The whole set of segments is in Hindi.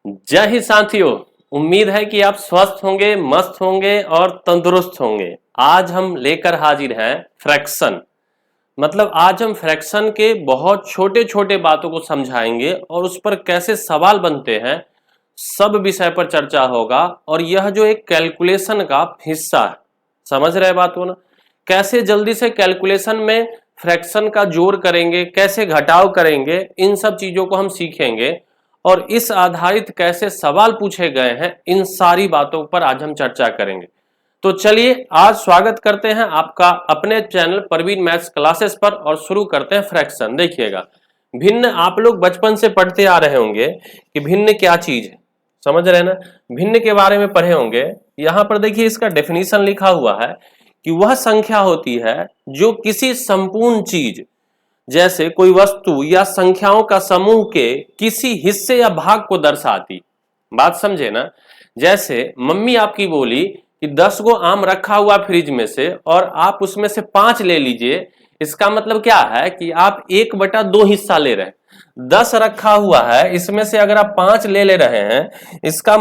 जय हिंद साथियों। उम्मीद है कि आप स्वस्थ होंगे, मस्त होंगे और तंदुरुस्त होंगे। आज हम लेकर हाजिर हैं फ्रैक्शन। मतलब आज हम फ्रैक्शन के बहुत छोटे छोटे बातों को समझाएंगे और उस पर कैसे सवाल बनते हैं, सब विषय पर चर्चा होगा। और यह जो एक कैलकुलेशन का हिस्सा है, समझ रहे बात को ना, कैसे जल्दी से कैलकुलेशन में फ्रैक्शन का जोड़ करेंगे, कैसे घटाव करेंगे, इन सब चीजों को हम सीखेंगे। और इस आधारित कैसे सवाल पूछे गए हैं, इन सारी बातों पर आज हम चर्चा करेंगे। तो चलिए आज स्वागत करते हैं आपका अपने चैनल परवीन मैथ्स क्लासेस पर और शुरू करते हैं फ्रैक्शन। देखिएगा, भिन्न आप लोग बचपन से पढ़ते आ रहे होंगे कि भिन्न क्या चीज है, समझ रहे हैं ना। भिन्न के बारे में पढ़े होंगे। यहां पर देखिए इसका डेफिनेशन लिखा हुआ है कि वह संख्या होती है जो किसी संपूर्ण चीज, जैसे कोई वस्तु या संख्याओं का समूह के किसी हिस्से या भाग को दर्शाती। बात समझे ना। जैसे मम्मी आपकी बोली कि 10 गो आम रखा हुआ फ्रिज में से और आप उसमें से 5 ले लीजिए। इसका मतलब क्या है कि आप 1/2 हिस्सा ले रहे हैं। 10 रखा हुआ है, इसमें से अगर आप 5 ले रहे हैं, इसका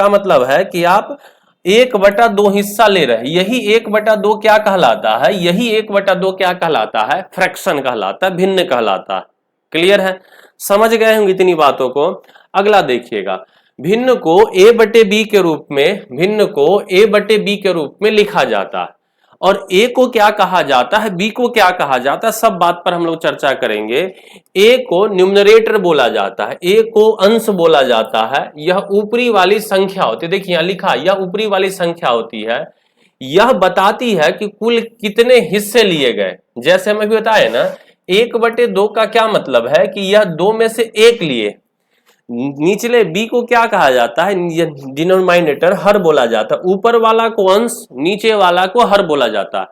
मतलब है कि आप 1/2 हिस्सा ले रहे हैं। यही 1/2 क्या कहलाता है? यही 1/2 क्या कहलाता है? फ्रैक्शन कहलाता है, भिन्न कहलाता है। क्लियर है? समझ गए होंगे इतनी बातों को। अगला देखिएगा, भिन्न को a/b के रूप में लिखा जाता है। और a को क्या कहा जाता है, b को क्या कहा जाता है, सब बात पर हम लोग चर्चा करेंगे। a को न्यूमरेटर बोला जाता है, a को अंश बोला जाता है। यह ऊपरी वाली संख्या होती है। देखिए यहां लिखा, यह ऊपरी वाली संख्या होती है। यह बताती है कि कुल कितने हिस्से लिए गए। जैसे हम अभी बताए ना, 1/2 का क्या मतलब है कि यह 2 में से 1 लिए। निचले b को क्या कहा जाता है? डिनोमिनेटर हर बोला जाता है। ऊपर वाला को अंश, नीचे वाला को हर बोला जाता है।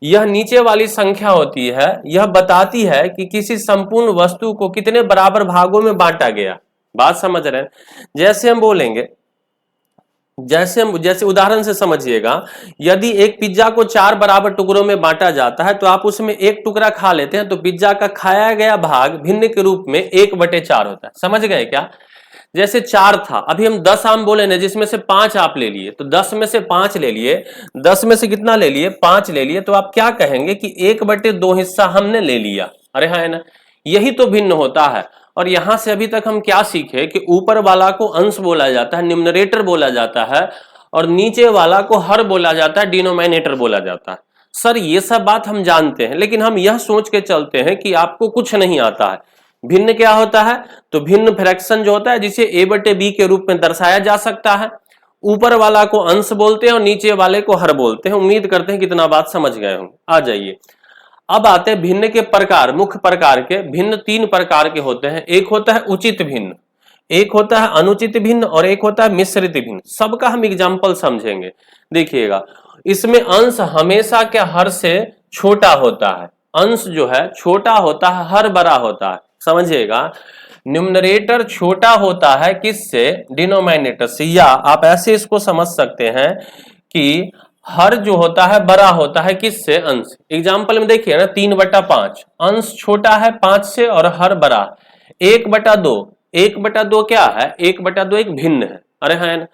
यह नीचे वाली संख्या होती है, यह बताती है कि किसी संपूर्ण वस्तु को कितने बराबर भागों में बांटा गया। बात समझ रहे हैं? जैसे हम बोलेंगे, जैसे उदाहरण से समझिएगा, यदि एक पिज्जा को 4 बराबर टुकड़ों में बांटा जाता है तो आप उसमें एक टुकड़ा खा लेते हैं, तो पिज्जा का खाया गया भाग भिन्न के रूप में 1/4 होता है। समझ गए क्या? जैसे 4 था, अभी हम 10 आम बोले ना, जिसमें से 5 आप ले लिए, तो 10 में से 5 ले लिए। 10 में से कितना ले लिए? 5 ले लिए। तो आप क्या कहेंगे कि 1/2 हिस्सा हमने ले लिया। अरे हाँ, है ना। यही तो भिन्न होता है। और यहां से अभी तक हम क्या सीखे कि ऊपर वाला को अंश बोला जाता है, न्यूमरेटर बोला जाता है, और नीचे वाला को हर बोला जाता है, डिनोमिनेटर बोला जाता है। सर ये सब बात हम जानते हैं, लेकिन हम यह सोच के चलते हैं कि आपको कुछ नहीं आता है। भिन्न क्या होता है? तो भिन्न फ्रैक्शन जो होता है, जिसे a/b के रूप में दर्शाया जा सकता है। ऊपर वाला को अंश बोलते हैं और नीचे वाले को हर बोलते हैं। उम्मीद करते हैं कितना बात समझ गए होंगे। आ जाइए, अब आते हैं भिन्न के प्रकार। मुख्य प्रकार के भिन्न 3 प्रकार के होते हैं। एक होता है उचित भिन्न, एक होता है अनुचित भिन्न और एक होता है मिश्रित भिन्न। सबका हम एग्जाम्पल समझेंगे। देखिएगा, इसमें अंश हमेशा क्या हर से छोटा होता है। अंश जो है छोटा होता है, हर बड़ा होता है। समझिएगा, न्यूमरेटर छोटा होता है किससे? डिनोमिनेटर से। या आप ऐसे इसको समझ सकते हैं कि हर जो होता है बड़ा होता है किससे? अंश। एग्जाम्पल में देखिए ना, 3/5 अंश छोटा है 5 से और हर बड़ा। 1/2, 1/2 क्या है? 1/2 एक भिन्न है। अरे है ना।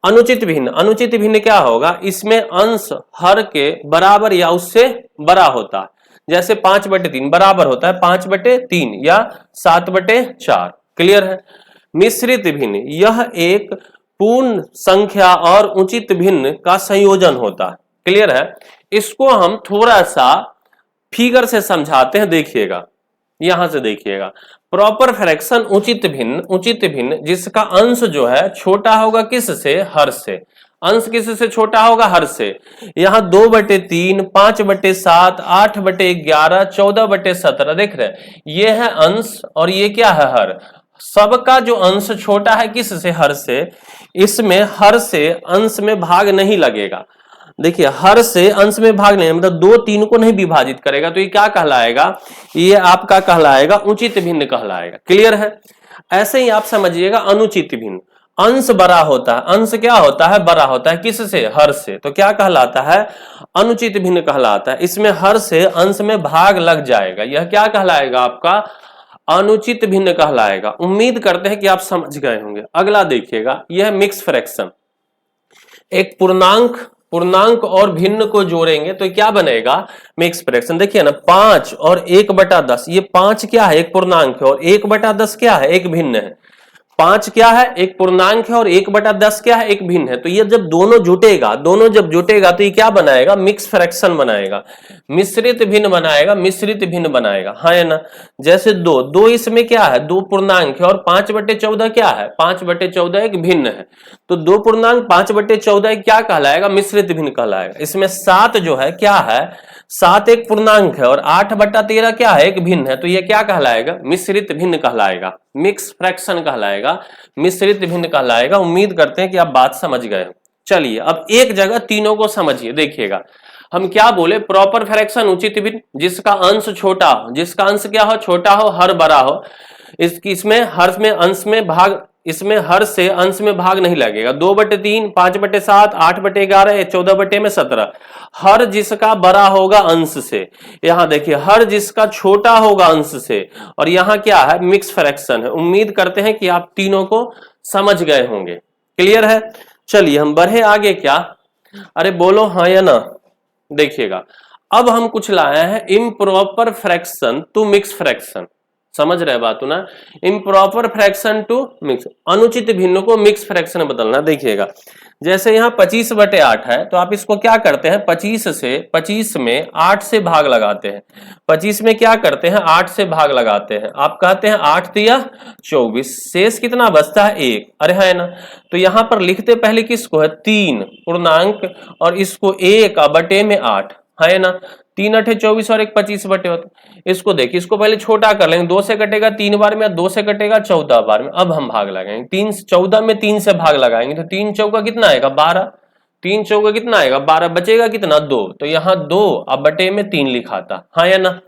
अनुचित भिन्न, अनुचित भिन्न क्या होगा? इसमें अंश हर के बराबर या उससे बड़ा होता है। जैसे 5/3 बराबर होता है 5/3 या 7/4। क्लियर है? मिश्रित भिन्न, यह एक पूर्ण संख्या और उचित भिन्न का संयोजन होता है। क्लियर है? इसको हम थोड़ा सा फिगर से समझाते हैं। देखिएगा, यहां से देखिएगा, प्रॉपर फ्रैक्शन उचित भिन्न जिसका अंश जो है छोटा होगा किससे? हर से। अंश किससे छोटा होगा? हर से। यहां 2/3, 5/7, 8/11, 14/17 देख रहे हैं, ये है अंश और ये क्या है? हर। सबका जो अंश छोटा है किससे? हर से। इसमें हर से अंश में भाग नहीं लगेगा। देखिए, हर से अंश में भाग नहीं, मतलब 2 3 को नहीं विभाजित करेगा, तो ये क्या कहलाएगा? ये आपका कहलाएगा उचित भिन्न कहलाएगा। क्लियर है? ऐसे ही आप समझिएगा अनुचित भिन्न, अंश बड़ा होता है। अंश क्या होता है? बड़ा होता है किससे? हर से। तो क्या कहलाता है? अनुचित भिन्न कहलाता है। इसमें हर से अंश में भाग लग जाएगा, यह क्या कहलाएगा? आपका अनुचित भिन्न कहलाएगा। उम्मीद करते हैं कि आप समझ गए होंगे। अगला देखिएगा, यह मिक्स फ्रैक्शन। एक पूर्णांक और भिन्न को जोड़ेंगे तो क्या बनेगा, मिक्स फ्रैक्शन। देखिए ना, 5 और 1/10, ये 5 क्या है, एक पूर्णांक है, और 1/10 क्या है, एक भिन्न है। 5 क्या है, एक पूर्णांक है, और 1/10 क्या है, एक भिन्न है। तो ये जब दोनों जुटेगा तो ये क्या बनाएगा, मिक्स फ्रैक्शन बनाएगा, मिश्रित भिन्न बनाएगा, मिश्रित भिन्न बनाएगा, हाँ है ना। जैसे दो इसमें क्या है, दो पूर्णांक है, और 5/14 क्या है, 5/14 एक भिन्न है। तो दो पूर्णांक 5/14 क्या कहलाएगा, मिश्रित भिन्न कहलाएगा। इसमें 7 जो है क्या है, 7 एक पूर्णांक है, और 8/13 क्या है, एक भिन्न है। तो ये क्या कहलाएगा, मिश्रित भिन्न कहलाएगा, मिक्स फ्रैक्शन कहलाएगा, मिश्रित भिन्न कहलाएगा। उम्मीद करते हैं कि आप बात समझ गए। चलिए अब एक जगह तीनों को समझिए। देखिएगा, हम क्या बोले, प्रॉपर फ्रैक्शन उचित भिन्न, जिसका अंश छोटा हो, जिसका अंश क्या हो, छोटा हो, हर बड़ा हो। इसमें हर में अंश में भाग, इसमें हर से अंश में भाग नहीं लगेगा। 2/3, 5/7, 8/11, 14/17। हर जिसका बड़ा होगा अंश से, यहां देखिए हर जिसका छोटा होगा अंश से, और यहां क्या है, मिक्स फ्रैक्शन है। उम्मीद करते हैं कि आप तीनों को समझ गए होंगे। क्लियर है। चलिए हम बढ़े आगे। क्या, अरे बोलो हाँ या ना। देखिएगा, अब हम कुछ लाए हैं improper fraction to mix fraction. समझ रहे बात ना, इम्प्रॉपर फ्रैक्शन टू मिक्स, अनुचित भिन्न को मिक्स फ्रैक्शन में बदलना। देखिएगा, जैसे यहाँ 25/8 है, तो आप इसको क्या करते हैं, 25 में 8 से भाग लगाते हैं। 25 में क्या करते हैं, 8 से भाग लगाते हैं। आप कहते हैं 8 तिया 24, शेष कितना बचता है, 1। अरे है ना। तो यहाँ पर लिखते पहले किसको है, 3 पूर्णांक, और इसको 1/8 है ना। 3/8 24 और 1 25/8। इसको देखिए, इसको पहले छोटा कर लेंगे। 2 से कटेगा 3 बार में, 2 से कटेगा 14 बार में। अब हम भाग लगाएंगे, 14 में 3 से भाग लगाएंगे तो 3 चौका कितना आएगा, 12। 3 चौका कितना आएगा, 12। बचेगा कितना, 2। तो यहाँ 2 अब बटे में 3 लिखा था, हाँ या ना।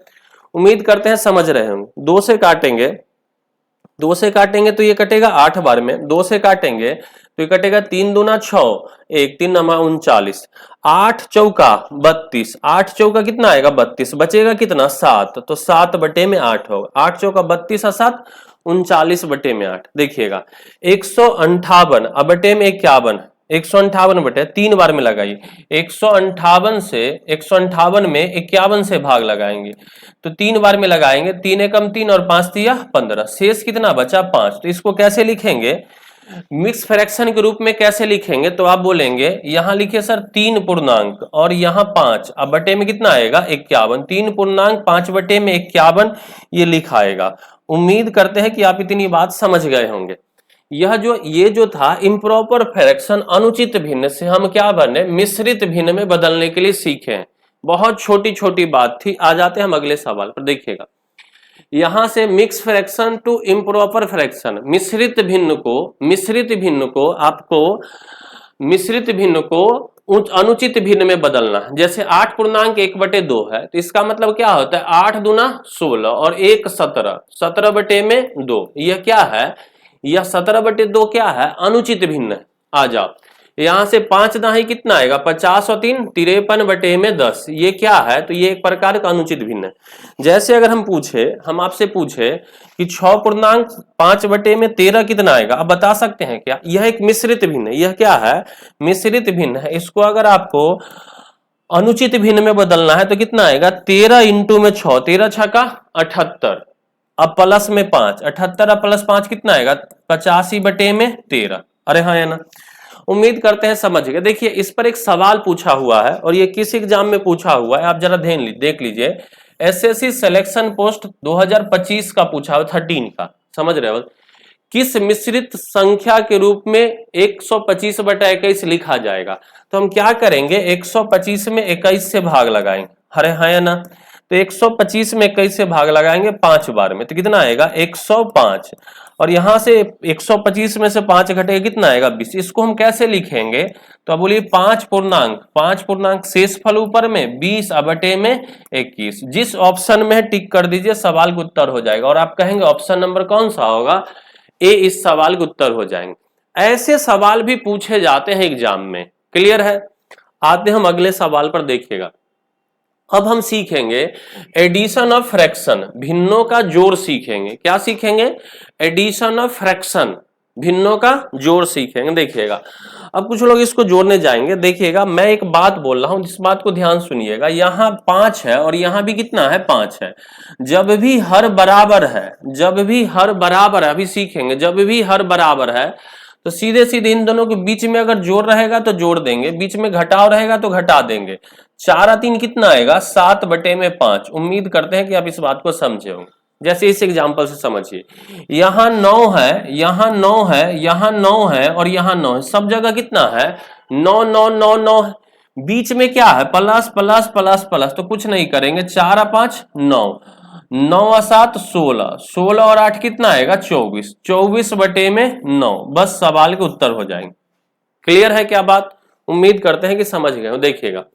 उम्मीद करते हैं समझ रहे होंगे। 2 से काटेंगे तो ये कटेगा 8 बार में। 2 से काटेंगे तो ये कटेगा 3 दूना 6, 1 3 नमा 39, 8 चौका 32, 8 चौका कितना आएगा, 32। बचेगा कितना, 7। तो 7/8 होगा। 8 चौका 32 और 7 39/8। देखिएगा 158 अब बटे में 51, 158 बटे 3 बार में लगाइए। 158 से 158 में 51 से भाग लगाएंगे तो 3 बार में लगाएंगे। 3 एकम 3 और 5 तिया 15, शेष कितना बचा, 5। तो इसको कैसे लिखेंगे, मिक्स फ्रैक्शन के रूप में कैसे लिखेंगे, तो आप बोलेंगे यहां लिखिए सर 3 पूर्णांक और यहां 5, अब बटे में कितना आएगा, 51। 3 पूर्णांक 5 बटे में 51 ये लिखाएगा। उम्मीद करते हैं कि आप इतनी बात समझ गए होंगे। ये जो था इम्प्रॉपर फ्रैक्शन, अनुचित भिन्न से हम क्या बने, मिश्रित भिन्न में बदलने के लिए सीखे। बहुत छोटी छोटी बात थी। आ जाते हैं हम अगले सवाल पर। देखिएगा, यहां से mix fraction to improper fraction, मिश्रित भिन्न को अनुचित भिन्न में बदलना। जैसे 8 पूर्णांक 1/2 है, तो इसका मतलब क्या होता है, 8 दूना 16 और 1 17, 17/2। यह क्या है, यह 17/2 क्या है, अनुचित भिन्न है। आ जाओ, यहां से 5 दाही कितना आएगा, 50 और 3 53/10। ये क्या है, तो ये एक प्रकार का अनुचित भिन्न है। जैसे अगर हम आपसे पूछे कि 6 पूर्णांक 5/13 कितना आएगा, आप बता सकते हैं क्या, यह एक मिश्रित भिन्न है। यह क्या है, मिश्रित भिन्न है। इसको अगर आपको अनुचित भिन्न में बदलना है तो कितना आएगा, 13 इंटू में 6, 13 छक्का 78, अब प्लस में 5, 78 और प्लस 5 कितना आएगा, 85/13। अरे हाँ है ना। उम्मीद करते हैं समझ गए। देखिए, इस पर एक सवाल पूछा हुआ है और ये किस एग्जाम में पूछा हुआ है, आप जरा देख लीजिए। एसएससी सिलेक्शन पोस्ट 2025 का पूछा हुआ, 13 का। समझ रहे हो, किस मिश्रित संख्या के रूप में 125/21 लिखा जाएगा। तो हम क्या करेंगे, 125 में 21 से भाग लगाएंगे। अरे हाँ या ना। तो 125 में 21 से भाग लगाएंगे 5 बार में, तो कितना आएगा, 105। और यहां से 125 में से 5 घटेगा, कितना आएगा, 20। इसको हम कैसे लिखेंगे, तो अब बोलिए 5 पूर्णांक शेष फल ऊपर में 20 बटे में 21। जिस ऑप्शन में टिक कर दीजिए, सवाल का उत्तर हो जाएगा। और आप कहेंगे ऑप्शन नंबर कौन सा होगा, ए इस सवाल का उत्तर हो जाएंगे। ऐसे सवाल भी पूछे जाते हैं एग्जाम में। क्लियर है। आते हम अगले सवाल पर। देखिएगा, अब हम सीखेंगे एडिशन ऑफ फ्रैक्शन, भिन्नों का जोड़ सीखेंगे। क्या सीखेंगे? एडिशन ऑफ फ्रैक्शन, भिन्नों का जोड़ सीखेंगे। देखिएगा अब कुछ लोग इसको जोड़ने जाएंगे। देखिएगा मैं एक बात बोल रहा हूं, जिस बात को ध्यान सुनिएगा। यहां 5 है और यहां भी कितना है? 5 है। जब भी हर बराबर है, जब भी हर बराबर है, अभी सीखेंगे, जब भी हर बराबर है तो सीधे सीधे इन दोनों के बीच में अगर जोड़ रहेगा तो जोड़ देंगे, बीच में घटाव रहेगा तो घटा देंगे। 4 और 3 कितना आएगा? 7/5। उम्मीद करते हैं कि आप इस बात को समझे होंगे। जैसे इस एग्जांपल से समझिए, यहां 9 है, यहां 9 है, यहां 9 है और यहां 9 है। सब जगह कितना है? 9 9 9 9 है। बीच में क्या है? Plus plus plus plus. तो कुछ नहीं करेंगे, 4 और 5 9, 9 और 7 16, 16 और 8 कितना आएगा? 24, 24/9। बस सवाल के उत्तर हो जाएंगे। क्लियर है क्या बात? उम्मीद करते हैं कि समझ गए हो। देखिएगा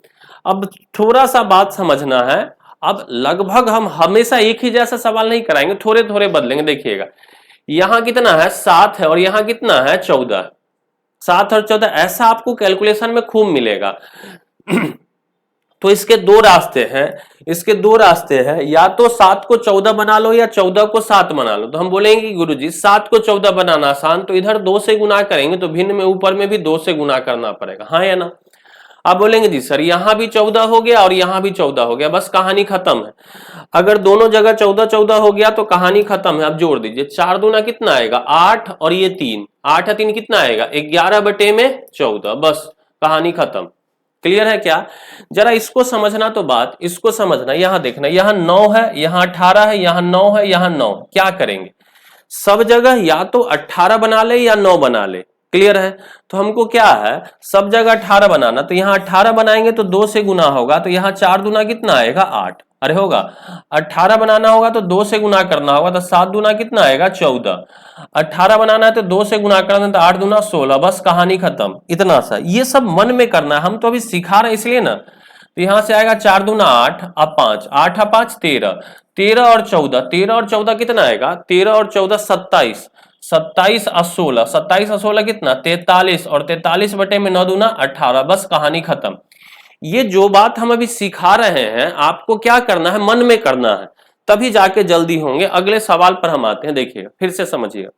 अब थोड़ा सा बात समझना है। अब लगभग हम हमेशा एक ही जैसा सवाल नहीं कराएंगे, थोड़े थोड़े बदलेंगे। देखिएगा यहां कितना है? 7 है और यहां कितना है? 14। 7 और 14 ऐसा आपको कैलकुलेशन में खूब मिलेगा। तो इसके दो रास्ते हैं, इसके दो रास्ते हैं। या तो 7 को 14 बना लो या 14 को 7 बना लो। तो हम बोलेंगे कि गुरुजी 7 को 14 बनाना आसान, तो इधर 2 से गुना करेंगे तो भिन्न में ऊपर में भी 2 से गुना करना पड़ेगा, हाँ या ना? आप बोलेंगे जी सर यहां भी 14 हो गया और यहां भी 14 हो गया, बस कहानी खत्म है। अगर दोनों जगह 14 14 हो गया तो कहानी खत्म है। आप जोड़ दीजिए, 4 दूना कितना आएगा? 8 और ये 3, 8 और 3 कितना आएगा? 11/14। बस कहानी खत्म। क्लियर है क्या? जरा इसको समझना, तो बात इसको समझना। यहां देखना, यहां 9 है, यहां 18 है, यहां 9 है, यहां 9। क्या करेंगे? सब जगह या तो 18 बना ले या 9 बना ले। क्लियर है? तो हमको क्या है? सब जगह 18 बनाना। तो यहां 18 बनाएंगे तो 2 से गुना होगा, तो यहां 4 दूना कितना आएगा? 8। अरे होगा 18 बनाना होगा तो 2 से गुना करना होगा, तो 7 दूना कितना आएगा? 14। 18 बनाना है तो 2 से गुना करना है, तो 8 दूना 16। बस कहानी खत्म। इतना सा, ये सब मन में करना है, हम तो अभी सिखा रहे इसलिए ना। तो यहां से आएगा 4 दूना 8 और 5, 8 और 5 13, 13 और 14, 13 और 14 कितना आएगा? 13 और 14 27, 27 और 16, 27 और 16 कितना? 43, और 43/9 दूना 18। बस कहानी खत्म। ये जो बात हम अभी सिखा रहे हैं आपको क्या करना है? मन में करना है, तभी जाके जल्दी होंगे। अगले सवाल पर हम आते हैं। देखिएगा फिर से समझिएगा।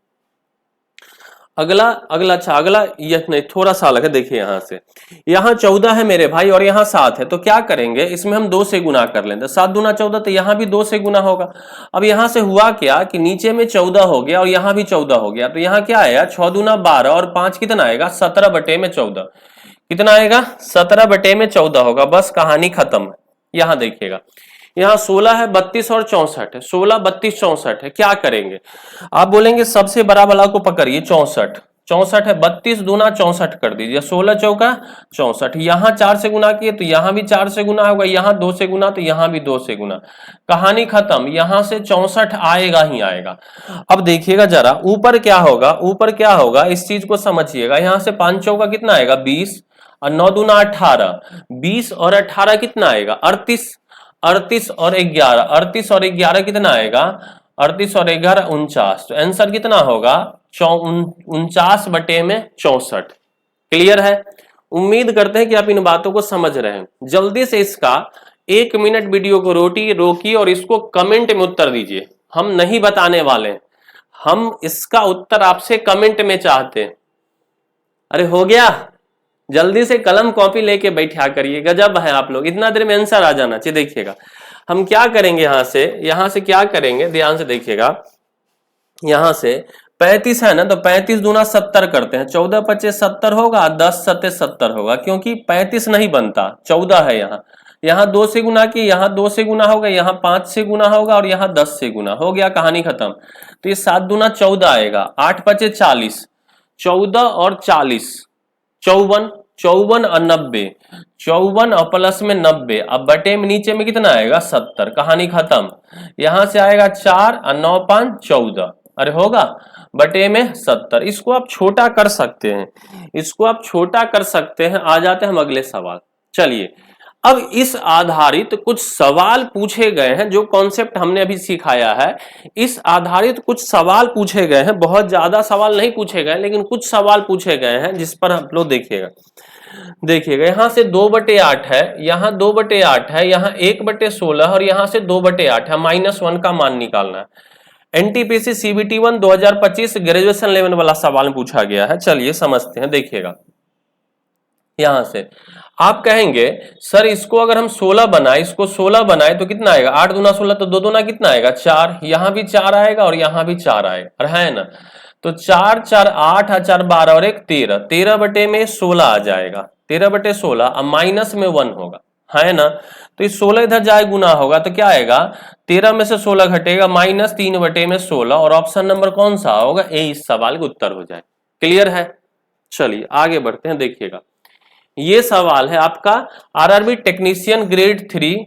अगला अगला अच्छा अगला ये नहीं, थोड़ा सा अलग है। देखिए यहां से, यहां 14 है मेरे भाई और यहां 7 है। तो क्या करेंगे? इसमें हम 2 से गुना कर लेंगे। 7 दूना 14, तो यहां भी 2 से गुना होगा। अब यहां से हुआ क्या कि नीचे में 14 हो गया और यहां भी 14 हो गया। तो यहां क्या आया? 6 दूना 12 और 5 कितना आएगा? 17/14। कितना आएगा? 17/14 होगा। बस कहानी खत्म। यहां देखिएगा, यहाँ 16 है, 32 और 64 है। 16 32 64 है। क्या करेंगे? आप बोलेंगे सबसे बड़ा वाला को पकड़िए, 64। 64 है, 32 दूना 64 कर दीजिए, 16 चौका 64। यहाँ 4 से गुना किए तो यहाँ भी 4 से गुना होगा, यहाँ 2 से गुना तो यहाँ भी 2 से गुना। कहानी खत्म। यहाँ से 64 आएगा ही आएगा। अब देखिएगा जरा ऊपर क्या होगा, ऊपर क्या होगा इस चीज को समझिएगा। यहाँ से 5 चौका कितना आएगा? 20 और 9 दूना 18, 20 और 18 कितना आएगा? 38, 38 और 11, 38 और 11 कितना आएगा? 38 और 11 49। तो आंसर कितना होगा? 49/64। क्लियर है? उम्मीद करते हैं कि आप इन बातों को समझ रहे हैं। जल्दी से इसका 1 मिनट वीडियो को रोकिए और इसको कमेंट में उत्तर दीजिए। हम नहीं बताने वाले, हम इसका उत्तर आपसे कमेंट में चाहते हैं। अरे हो गया? जल्दी से कलम कॉपी लेके बैठा करिए। गजब है आप लोग, इतना देर में आंसर आ जाना चाहिए। देखिएगा हम क्या करेंगे, यहां से क्या करेंगे, ध्यान से देखिएगा। यहां से 35 है ना, तो 35 दूना 70 करते हैं। 14 25 70 होगा, 10 7 70 होगा, क्योंकि 35 नहीं बनता, 14 है। यहाँ 2 से गुना किए, यहाँ 2 से गुना होगा, यहाँ 5 से गुना होगा और यहाँ 10 से गुना हो गया। कहानी खत्म। तो ये 7 दूना 14 आएगा, 8 5 40, 14 और 40 54, 54 और 90, 54 और प्लस में 90। अब बटे में नीचे में कितना आएगा? 70। कहानी खत्म। यहां से आएगा 4 और 9 5 14। अरे होगा बटे में 70। इसको आप छोटा कर सकते हैं, इसको आप छोटा कर सकते हैं। आ जाते हैं हम अगले सवाल। चलिए अब इस आधारित कुछ सवाल पूछे गए हैं, जो कॉन्सेप्ट हमने अभी सिखाया है, इस आधारित कुछ सवाल पूछे गए हैं। बहुत ज्यादा सवाल नहीं पूछे गए, लेकिन कुछ सवाल पूछे गए हैं जिस पर आप लोग देखिएगा। यहां से 2/8 है, यहाँ 2/8 है, यहाँ 1/16 और यहाँ से 2/8 है, -1 का मान निकालना है। एनटीपीसी सीबीटी 1 2025 ग्रेजुएशन लेवल वाला सवाल पूछा गया है। चलिए समझते हैं, देखिएगा। यहां से आप कहेंगे सर इसको अगर हम 16 बनाए, इसको 16 बनाए तो कितना आएगा, 8 दूना 16, तो 2 दूना कितना आएगा 4, यहां भी 4 आएगा और यहां भी 4 आएगा, है ना। तो 4 4 8 और 4 12 और 1 13, 13/16 आ जाएगा, 13/16। अब माइनस में 1 होगा, है ना। तो इस 16 इधर जाए गुना होगा तो क्या आएगा, 13 में से 16 घटेगा, -3/16। और ऑप्शन नंबर कौन सा होगा, ए इस सवाल का उत्तर हो जाए। क्लियर है। चलिए आगे बढ़ते हैं, देखिएगा। ये सवाल है आपका आरआरबी टेक्नीशियन ग्रेड 3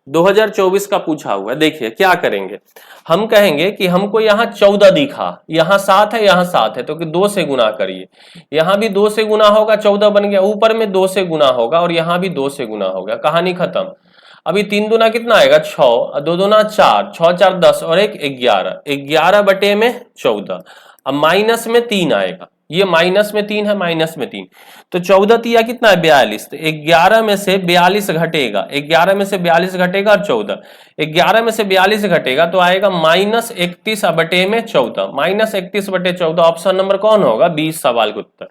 2024 का पूछा हुआ है। देखिए क्या करेंगे, हम कहेंगे कि हमको यहाँ 14 दिखा, यहाँ 7 है, यहाँ 7 है, तो कि 2 से गुना करिए। यहाँ भी 2 से गुना होगा, 14 बन गया, ऊपर में 2 से गुना होगा और यहाँ भी 2 से गुना होगा, कहानी खत्म। अभी 3 दूना कितना आएगा 6, 2 दूना 4, 6 4 10 और 1 11, 11/14। अब माइनस में 3 आएगा, ये माइनस में 3 है, माइनस में 3, तो 14 तिया कितना है 42, तो 11 में से 42 घटेगा, 11 में से 42 घटेगा और 14, 11 में से 42 घटेगा तो आएगा -31/14, -31/14। ऑप्शन नंबर कौन होगा, 20 सवाल का उत्तर।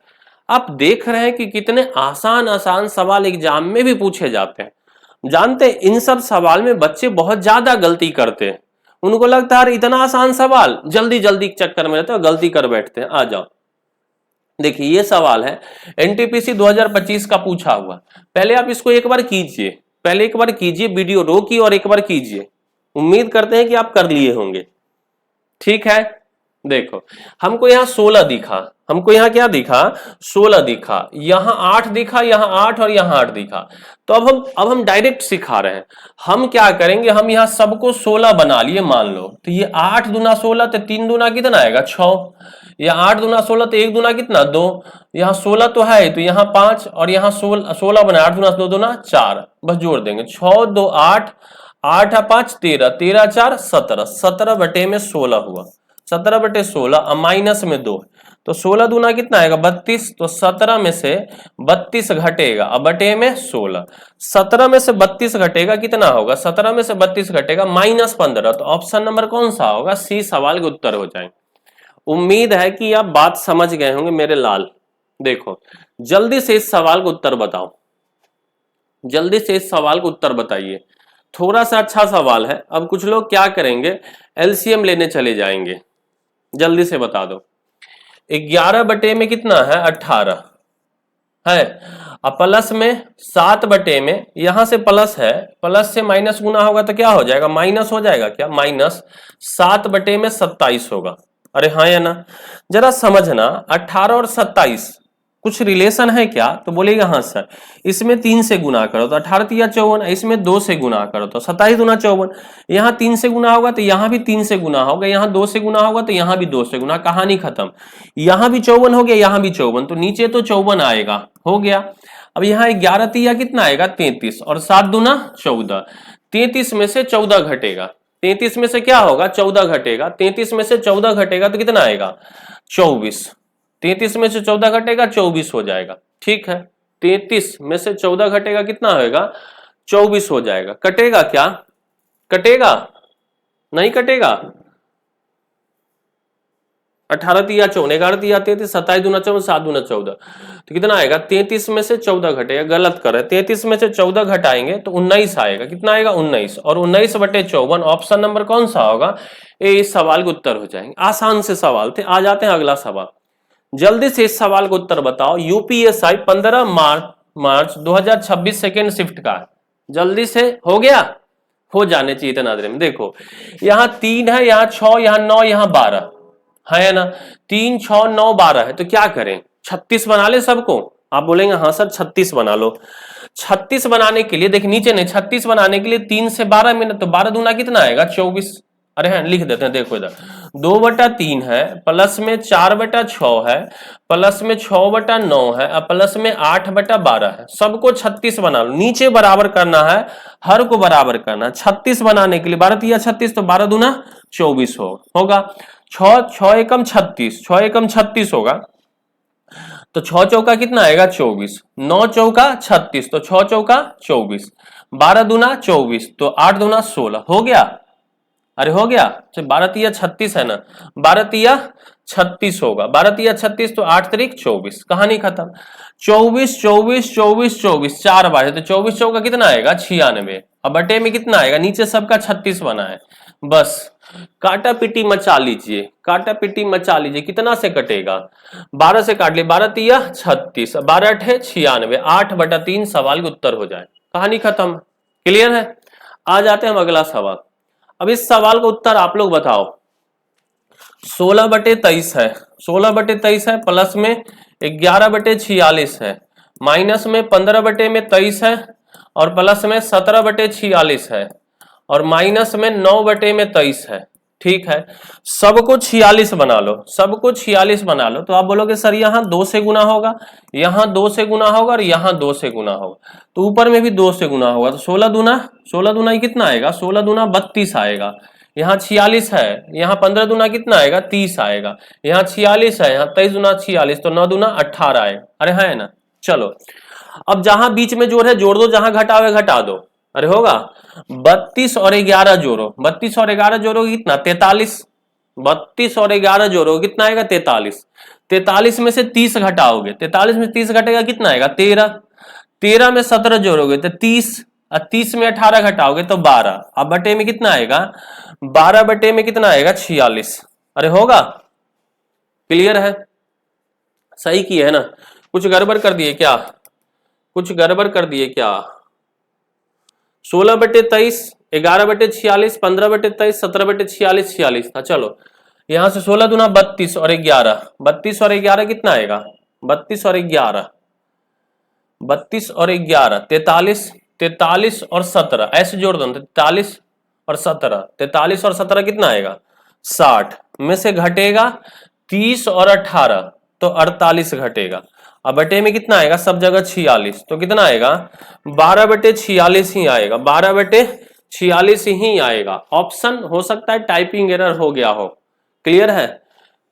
आप देख रहे हैं कि कितने आसान आसान सवाल एग्जाम में भी पूछे जाते हैं। जानते हैं इन सब सवाल में बच्चे बहुत ज्यादा गलती करते हैं, उनको लगता है इतना आसान सवाल, जल्दी जल्दी चक्कर में रहते हैं, गलती कर बैठते हैं। आ जाओ, देखिए ये सवाल है एनटीपीसी 2025 का पूछा हुआ। पहले आप इसको एक बार कीजिए, पहले एक बार कीजिए, वीडियो रोकिए और एक बार कीजिए। उम्मीद करते हैं कि आप कर लिए होंगे, ठीक है। देखो हमको यहाँ 16 दिखा, हमको यहाँ क्या दिखा 16 दिखा, यहाँ 8 दिखा, यहाँ 8 और यहाँ 8 दिखा। तो अब हम डायरेक्ट सिखा रहे हैं। हम क्या करेंगे, हम यहाँ सबको 16 बना लिए मान लो, तो ये 8 दूना 16, तो 3 दूना कितना आएगा 6, यहाँ 8 दूना 16, तो 1 दूना कितना 2, यहाँ 16 तो है तो यहाँ 5 और यहाँ 16 बना, 8 दूना 2 दूना 4, बस जोड़ देंगे, 6 2 8, 8 5 13, 13 4 17, 17/16 हुआ, 17/16। माइनस में 2, तो 16 दूना कितना आएगा 32, तो 17 में से 32 घटेगा, अब बटे में 16, 17 में से 32 घटेगा कितना होगा, 17 में से 32 घटेगा -15। तो ऑप्शन नंबर कौन सा होगा, सी सवाल के उत्तर हो जाएंगे। उम्मीद है कि आप बात समझ गए होंगे मेरे लाल। देखो जल्दी से इस सवाल का उत्तर बताओ, जल्दी से इस सवाल का उत्तर बताइए। थोड़ा सा अच्छा सवाल है। अब कुछ लोग क्या करेंगे, एलसीएम लेने चले जाएंगे। जल्दी से बता दो, 11 बटे में कितना है 18 है, अब प्लस में 7 बटे में, यहां से प्लस है, प्लस से माइनस गुना होगा तो क्या हो जाएगा, माइनस हो जाएगा, क्या -7/27 होगा। अरे हाँ या ना, जरा समझना, 18 और 27 कुछ रिलेशन है क्या, तो बोलेगा हाँ सर, इसमें 3 से गुना करो तो 18 तिया 54, इसमें 2 से गुना करो तो 27 दूना 54, यहाँ 3 से गुना होगा तो यहाँ भी 3 से गुना होगा, यहाँ 2 से गुना होगा तो यहाँ भी 2 से गुना, कहानी खत्म। यहाँ भी 54 हो गया, यहाँ भी 54, तो नीचे तो 54 आएगा, हो गया। अब यहाँ 11 तिया कितना आएगा 33 और 7 दूना 14, 33 में से 14 घटेगा, 33 में से क्या होगा 14 घटेगा, 33 में से 14 घटेगा तो कितना आएगा 24, 33 में से 14 घटेगा 24 हो जाएगा, ठीक है। 33 में से 14 घटेगा कितना होगा 24 हो जाएगा। कटेगा क्या, कटेगा नहीं कटेगा, 18 तिया 54, 11 तिया 33, 27 दूना 14, 7 दूना 14, तो कितना आएगा 33 में से 14 घटेगा, गलत कर रहे, 33 में से 14 घटाएंगे तो 19 आएगा, कितना आएगा 19, और 19/54। ऑप्शन नंबर कौन सा होगा, ए इस सवाल के उत्तर हो जाएंगे। आसान से सवाल थे। आ जाते हैं अगला सवाल, जल्दी से इस सवाल का उत्तर बताओ। यूपीएसआई 15 मार्च 2026 सेकेंड शिफ्ट का, जल्दी से हो गया, हो जाने चाहिए इतना देर में। देखो यहाँ 3 है, यहाँ 6, यहाँ 9, यहाँ 12 है ना, 3 6 9 12 है, तो क्या करें 36 बना ले सबको। आप बोलेंगे हाँ सर 36 बना लो। 36 बनाने के लिए देखिए नीचे नहीं, 36 बनाने के लिए 3 से 12 मिनट, तो 12 दूना कितना आएगा 24, अरे हाँ लिख देते हैं, देखो इधर 2/3 है, प्लस में 4/6 है, प्लस में 6/9 है, और प्लस में 8/12 है। सबको 36 बना लो, नीचे बराबर करना है, हर को बराबर करना है। 36 बनाने के लिए 12 36, तो 12 दूना 24 होगा। 6 एकम 36, 6 एकम 36 होगा, तो 6 चौका कितना आएगा 24, 9 चौका 36, तो 6 चौका 24, 12 दूना 24, तो 8 दूना 16 हो गया। अरे हो गया, 12 36 है ना, 12 36 होगा, 12 36, तो 8 तारीख 24, कहानी खत्म। 24 24 24 24 4 बार है, तो 24 चौका कितना आएगा 96, अब बटे में कितना आएगा, नीचे सबका 36 बना है। बस काटा पिटी मचा लीजिए, काटा पिटी मचा लीजिए, कितना से कटेगा, 12 से काट लिए, 12 36, 12 8 96, 8/3 सवाल का उत्तर हो जाए, कहानी खत्म। क्लियर है। आ जाते हैं हम अगला सवाल। अब इस सवाल का उत्तर आप लोग बताओ। 16/23 है, 16/23 है, प्लस में 11/46 है, माइनस में 15/23 है, और प्लस में 17/46 है, और माइनस में 9/23 है। ठीक है, सबको 46 बना लो, सबको 46 बना लो, तो आप बोलोगे सर यहाँ 2 से गुना होगा, यहाँ 2 से गुना होगा, और यहाँ 2 से गुना होगा, तो ऊपर में भी 2 से गुना होगा, तो 16 दूना कितना आएगा, 16 दूना 32 आएगा। यहाँ 46 है, यहाँ 15 दूना कितना आएगा 30 आएगा, यहाँ 46 है, यहाँ 23 दूना 46, तो 9 दूना 18 आएगा। अरे है ना। चलो अब जहां बीच में जोड़ है जोड़ दो, जहां घटा हुआ घटा दो। अरे होगा 32 और 11 जोड़ो, 32 और 11 जोड़ो कितना 43, 32 और 11 जोड़ो कितना आएगा 43, 43 में से 30 घटाओगे, 43 में 30 घटेगा कितना आएगा 13, 13 में 17 जोड़ोगे तो 30, और 30 में 18 घटाओगे तो 12, अब बटे में कितना आएगा 12 बटे में कितना आएगा 46। अरे होगा। क्लियर है, सही किए है ना, कुछ गड़बड़ कर दिए क्या, कुछ गड़बड़ कर दिए क्या। 16/23, 11/46, 15/23, 17/46, 46 था। चलो यहां से 16 दूना 32 और 11, 32 और 11 कितना आएगा 32 और 11, 32 और 11 43, 43 और 17 ऐसे जोड़ दो, 43 और 17, 43 और 17 कितना आएगा 60, में से घटेगा 30 और 18, तो 48 घटेगा, अब बटे में कितना आएगा सब जगह 46, तो कितना आएगा 12/46 ही आएगा, 12/46 ही आएगा। ऑप्शन हो सकता है टाइपिंग एरर हो गया हो। क्लियर है,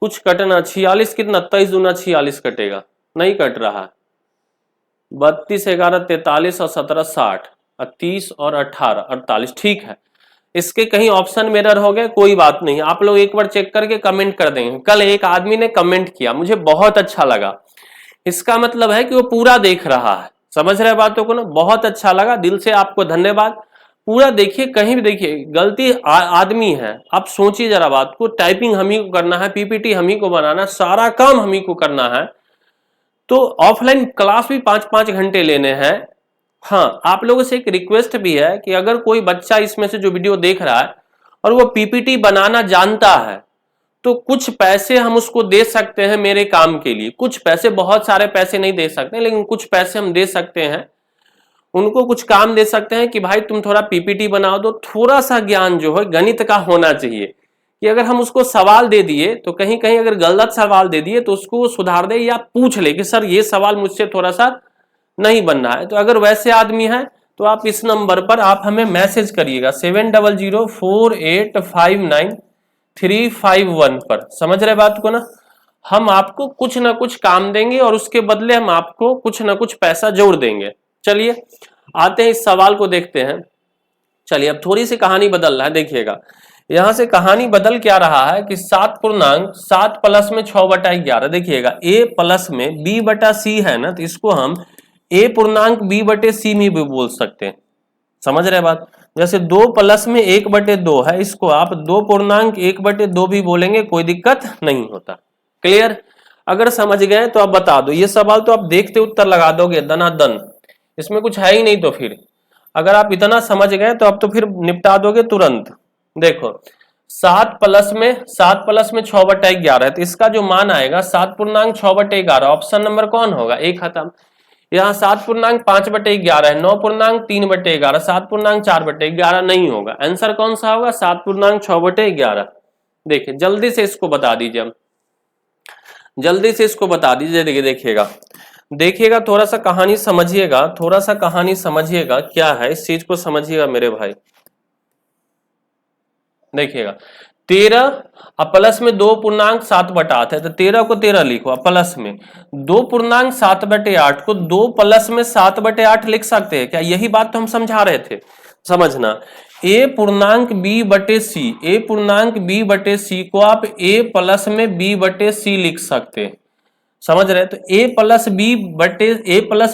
कुछ कटना 46 कितना 23 दूना 46 कटेगा, नहीं कट रहा, 32 11 43 और 17 60, 30 और 18 48। ठीक है, इसके कहीं ऑप्शन में एरर हो गए, कोई बात नहीं, आप लोग एक बार चेक करके कमेंट कर देंगे। कल एक आदमी ने कमेंट किया, मुझे बहुत अच्छा लगा, इसका मतलब है कि वो पूरा देख रहा है, समझ रहे बातों को ना, बहुत अच्छा लगा, दिल से आपको धन्यवाद। पूरा देखिए, कहीं भी देखिए, गलती आदमी है, आप सोचिए जरा बात को, टाइपिंग हम ही को करना है, पीपीटी हम ही को बनाना, सारा काम हम ही को करना है, तो ऑफलाइन क्लास भी 5-5 घंटे लेने हैं। हाँ, आप लोगों से एक रिक्वेस्ट भी है कि अगर कोई बच्चा इसमें से जो वीडियो देख रहा है और वो पीपीटी बनाना जानता है, तो कुछ पैसे हम उसको दे सकते हैं मेरे काम के लिए, कुछ पैसे, बहुत सारे पैसे नहीं दे सकते, लेकिन कुछ पैसे हम दे सकते हैं, उनको कुछ काम दे सकते हैं कि भाई तुम थोड़ा पीपीटी बना दो, थोड़ा सा ज्ञान जो है गणित का होना चाहिए, कि अगर हम उसको सवाल दे दिए तो कहीं कहीं अगर गलत सवाल दे दिए तो उसको सुधार दे, या पूछ ले कि सर ये सवाल मुझसे थोड़ा सा नहीं बनना है। तो अगर वैसे आदमी है तो आप इस नंबर पर आप हमें मैसेज करिएगा 7004859351 पर, समझ रहे बात को ना, हम आपको कुछ ना कुछ काम देंगे और उसके बदले हम आपको कुछ ना कुछ पैसा जोड़ देंगे। चलिए आते हैं इस सवाल को देखते हैं। चलिए अब थोड़ी सी कहानी बदल रहा है, देखिएगा यहां से कहानी बदल क्या रहा है कि 7 प्लस में 6/11, देखिएगा a प्लस में b/c है ना, तो इसको हम a पूर्णांक b/c में भी बोल सकते हैं, समझ रहे बात। जैसे 2 प्लस में 1/2 है, इसको आप 2 पूर्णांक 1/2 भी बोलेंगे, कोई दिक्कत नहीं होता। क्लियर, अगर समझ गए तो आप बता दो, ये सवाल तो आप देखते उत्तर लगा दोगे दनादन, इसमें कुछ है ही नहीं, तो फिर अगर आप इतना समझ गए तो आप तो फिर निपटा दोगे तुरंत। देखो 7 प्लस में 6/11 है, तो इसका जो मान आएगा 7 पूर्णांक 6/11, ऑप्शन नंबर कौन होगा, एक खत्म। यहाँ 7.5/11 है, 9.3/11, 7.4/11 नहीं होगा। आंसर कौन सा होगा? 7.6/11। देखिए जल्दी से इसको बता दीजिए, हम जल्दी से इसको बता दीजिए। देखिए देखिएगा, देखिएगा थोड़ा सा कहानी समझिएगा, थोड़ा सा कहानी समझिएगा क्या है, इस चीज को समझिएगा मेरे भाई। देखिएगा 13 अब प्लस में 2.7/8 है, तो 13 को 13 लिखो, अब प्लस में 2.7/8 को 2 प्लस में 7/8 लिख सकते हैं क्या? यही बात तो हम समझा रहे थे। समझना, a पूर्णांक b बटे सी, a पूर्णांक b बटे सी को आप a प्लस में b बटे सी लिख सकते हैं। समझ रहे? तो a प्लस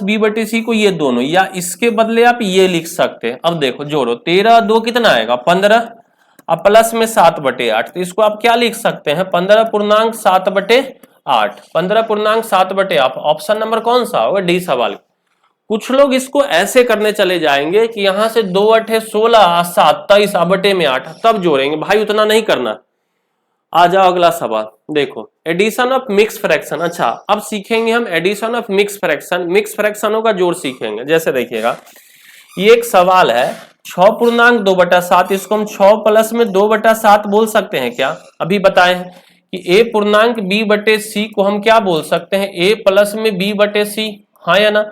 बी बटे सी को ये दोनों, या इसके बदले आप ये लिख सकते हैं। अब देखो जोड़ो, 13 2 कितना आएगा? 15, अब प्लस में 7/8, तो इसको आप क्या लिख सकते हैं? 15.7/8, 15.7/8। ऑप्शन नंबर कौन सा होगा? डी सवाल। कुछ लोग इसको ऐसे करने चले जाएंगे कि यहां से 2 8 16 7 23 बटे में 8 तब जोड़ेंगे। भाई उतना नहीं करना। आ जाओ अगला सवाल, देखो एडिशन ऑफ मिक्स फ्रैक्शन। अच्छा अब सीखेंगे हम addition of mix fraction, mix फ्रैक्शनों का जोड़ सीखेंगे। जैसे देखिएगा ये एक सवाल है, 6.2/7, इसको हम 6 प्लस में 2/7 बोल सकते हैं क्या? अभी बताए हैं कि a पूर्णांक b बटे सी को हम क्या बोल सकते हैं? a प्लस में b बटे सी, हाँ या ना?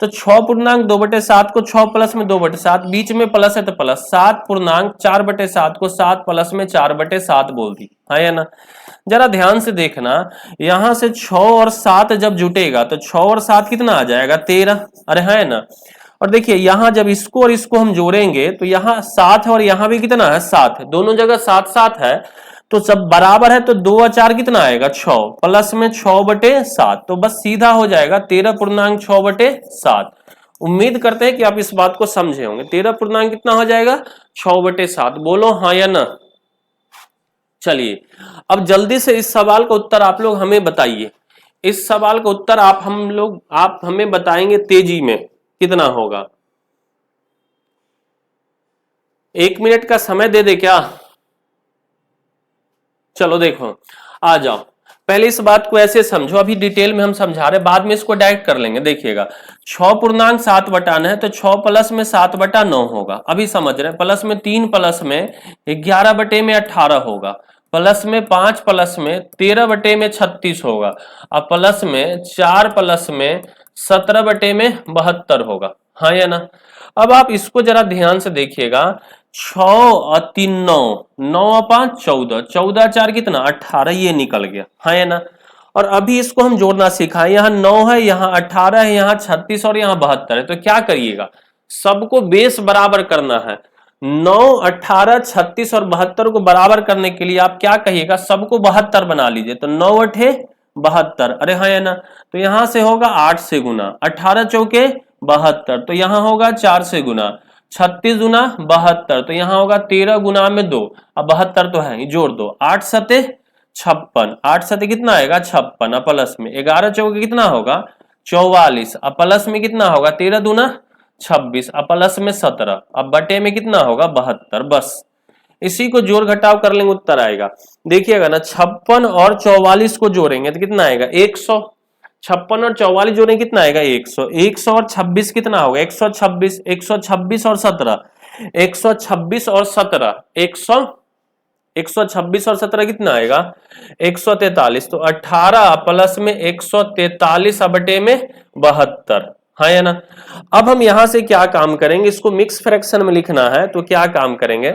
तो 6.2/7 को 6 प्लस में 2/7, बीच में प्लस है तो प्लस, 7.4/7 को 7 प्लस में 4/7 बोल दी, हाँ या ना? जरा ध्यान से देखना, यहां से 6 और 7 जब जुटेगा तो 6 और 7 कितना आ जाएगा? 13। अरे है ना? और देखिए यहां जब इसको और इसको हम जोड़ेंगे तो यहां 7 है और यहां भी कितना है? 7 है, दोनों जगह 7 7 है, तो सब बराबर है, तो 2 और 4 कितना आएगा? 6, प्लस में 6/7, तो बस सीधा हो जाएगा 13.6/7। उम्मीद करते हैं कि आप इस बात को समझे होंगे। 13 पूर्णांक कितना हो जाएगा? 6/7। बोलो हाँ या ना। चलिए अब जल्दी से इस सवाल का उत्तर आप लोग हमें बताइए। इस सवाल का उत्तर आप हमें बताएंगे तेजी में, कितना होगा? 1 मिनट का समय दे दे क्या? चलो देखो, आ जाओ, पहले इस बात को ऐसे समझो, अभी डिटेल में हम समझा रहे, बाद में इसको डायरेक्ट कर लेंगे। देखिएगा 6.7/9 है, तो 6 प्लस में 7/9 होगा। अभी समझ रहे हैं, प्लस में 3 प्लस में 11/18 होगा, प्लस में 5 प्लस में 13/36 होगा, अब प्लस में 4 प्लस में 17/72 होगा, हाँ या ना? अब आप इसको जरा ध्यान से देखिएगा, 6 और 3 9, 9 और 5 14, 14 4 कितना? 18, ये निकल गया, हाँ या ना? और अभी इसको हम जोड़ना सीखा, यहाँ 9 है, यहाँ 18 है, यहाँ 36 और यहाँ 72 है। तो क्या करिएगा, सबको बेस बराबर करना है। 9 18 36 और 72 को बराबर करने के लिए आप क्या कहिएगा? सबको 72 बना लीजिए, तो 9 8 72, अरे हाँ या ना? तो यहां से होगा 8 से गुना, 18 चौके 72, तो यहां होगा 4 से गुना, 36 गुना 72, तो यहां होगा 13 गुना में 2, अब 72 तो है, जोड़ दो, 8 सते 56, 8 सते कितना आएगा? 56, अब प्लस में 11 चौके कितना होगा? 44, अब प्लस में कितना होगा? 13 दूना 26, अब प्लस में 17, अब बटे में कितना होगा? 72। बस इसी को जोड़ घटाव कर लेंगे, उत्तर आएगा। देखिएगा ना, 56 और 44 को जोड़ेंगे तो कितना आएगा? 100। 56 और 44 जोड़ेंगे कितना आएगा? 100। 100 और 26 कितना होगा? 126। 126 और 17, 126 और 17, 126 और 17 कितना आएगा? 143। तो 18 प्लस में 143 बटे में 72, हाँ या ना? अब हम यहां से क्या काम करेंगे, इसको मिक्स फ्रैक्शन में लिखना है, तो क्या काम करेंगे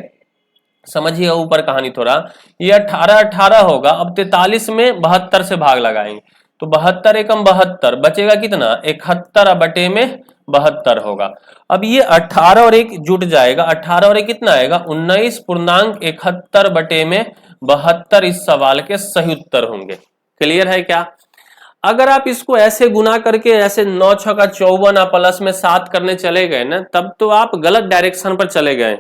समझिए ऊपर कहानी थोड़ा। ये 18 18 होगा, अब 43 में 72 से भाग लगाएंगे, तो 72 एकम 72, बचेगा कितना? 71 बटे में 72 होगा। अब ये 18 और 1 जुट जाएगा, 18 और 1 कितना आएगा? 19.71 बटे में 72 इस सवाल के सही उत्तर होंगे। क्लियर है क्या? अगर आप इसको ऐसे गुना करके ऐसे 9 6 का 54 प्लस में 7 करने चले गए ना, तब तो आप गलत डायरेक्शन पर चले गए।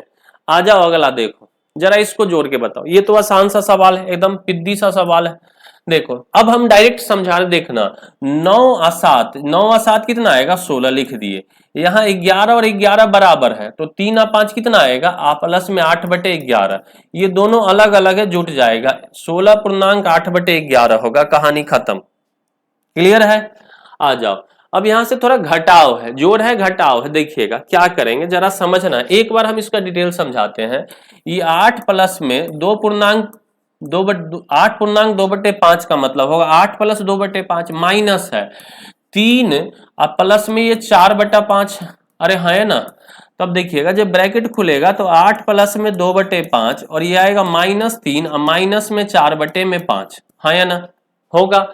आ जाओ अगला देखो, जरा इसको जोड़ के बताओ। ये तो आसान सा सवाल है, एकदम पिद्दी सा सवाल है। देखो अब हम डायरेक्ट समझा रहे, देखना 9 और 7, 9 और 7 कितना आएगा? 16 लिख दिए। यहाँ 11 और 11 बराबर है, तो 3 और 5 कितना आएगा? आप प्लस में 8/11, ये दोनों अलग अलग है, जुट जाएगा, 16.8/11 होगा। कहानी खत्म। क्लियर है? आ जाओ अब यहां से थोड़ा घटाव है, जोड़ है घटाव है, देखिएगा क्या करेंगे जरा समझना, एक बार हम इसका डिटेल समझाते हैं। ये 8 प्लस में 8 पूर्णांक 2/5 का मतलब होगा 8 प्लस 2/5 माइनस है 3 और प्लस में ये 4/5, अरे है ना। तब देखिएगा जब ब्रैकेट खुलेगा तो 8 प्लस में 2/5 और ये आएगा -3 और माइनस में 4/5, हाँ या ना, होगा।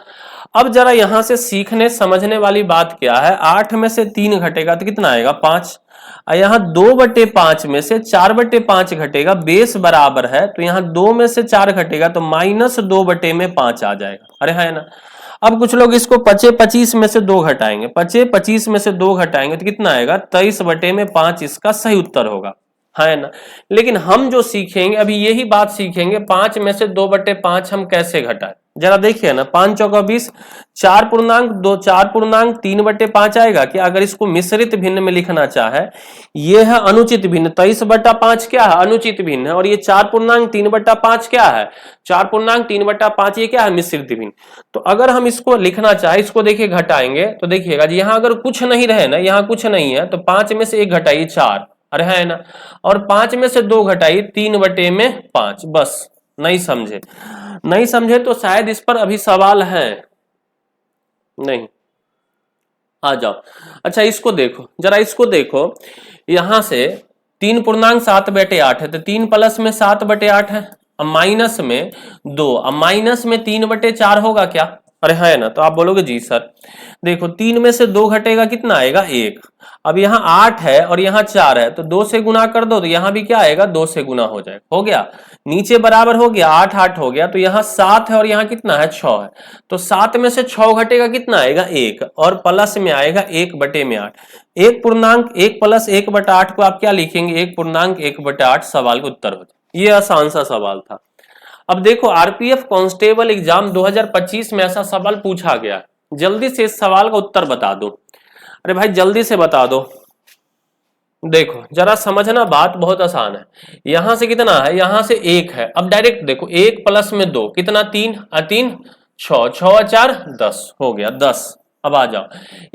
अब जरा यहां से सीखने समझने वाली बात क्या है, 8 में से 3 घटेगा तो कितना आएगा 5, और यहाँ 2/5 में से 4/5 घटेगा, बेस बराबर है तो यहाँ 2 में से 4 घटेगा तो -2/5 आ जाएगा, अरे है ना। अब कुछ लोग इसको 25 में से 2 घटाएंगे, 25 में से 2 घटाएंगे तो कितना आएगा 23/5, इसका सही उत्तर होगा, है ना। लेकिन हम जो सीखेंगे अभी यही बात सीखेंगे, 5 में से 2/5 हम कैसे घटाएं, जरा देखिए ना। 5 चौका 20, 4 पूर्णांक 3/5 आएगा क्या। अगर इसको मिश्रित भिन्न में लिखना चाहे, ये है अनुचित भिन्न, 23/5 क्या है अनुचित भिन्न है, और ये 4 पूर्णांक 3/5 क्या है, 4 पूर्णांक 3/5 ये क्या है मिश्रित भिन्न। तो अगर हम इसको लिखना चाहे, इसको देखिए घटाएंगे तो देखिएगा जी यहाँ अगर कुछ नहीं रहे ना, यहाँ कुछ नहीं है तो 5 में से 1 घटाइए 4, अरे है ना, और 5 में से 2 घटाइए 3/5, बस। नहीं समझे, नहीं समझे तो शायद इस पर अभी सवाल है, नहीं, आ जाओ। अच्छा इसको देखो, जरा इसको देखो, यहां से 3 पूर्णांक 7/8 है तो 3 प्लस में 7/8 है, अब माइनस में 2, अब माइनस में 3/4 होगा क्या, अरे है ना। तो आप बोलोगे जी सर। देखो 3 में से 2 घटेगा कितना आएगा 1, अब यहाँ 8 है और यहाँ 4 है तो 2 से गुना कर दो तो यहाँ भी क्या आएगा 2 से गुना हो जाएगा, हो गया, नीचे बराबर हो गया, 8 8 हो गया, तो यहाँ 7 है और यहाँ कितना है 6 है, तो 7 में से 6 घटेगा कितना आएगा 1, और प्लस में आएगा 1/8। 1 प्लस 1/8 को आप क्या लिखेंगे 1/8 सवाल का उत्तर हो जाए। ये आसान सा सवाल था। अब देखो आरपीएफ कांस्टेबल एग्जाम 2025 में ऐसा सवाल पूछा गया, जल्दी से इस सवाल का उत्तर बता दो, अरे भाई जल्दी से बता दो। देखो जरा समझना, बात बहुत आसान है। यहां से कितना है, यहां से 1 है, अब डायरेक्ट देखो 1 प्लस में 2 कितना 3 3 6 6 4 10 हो गया 10। अब आ जाओ,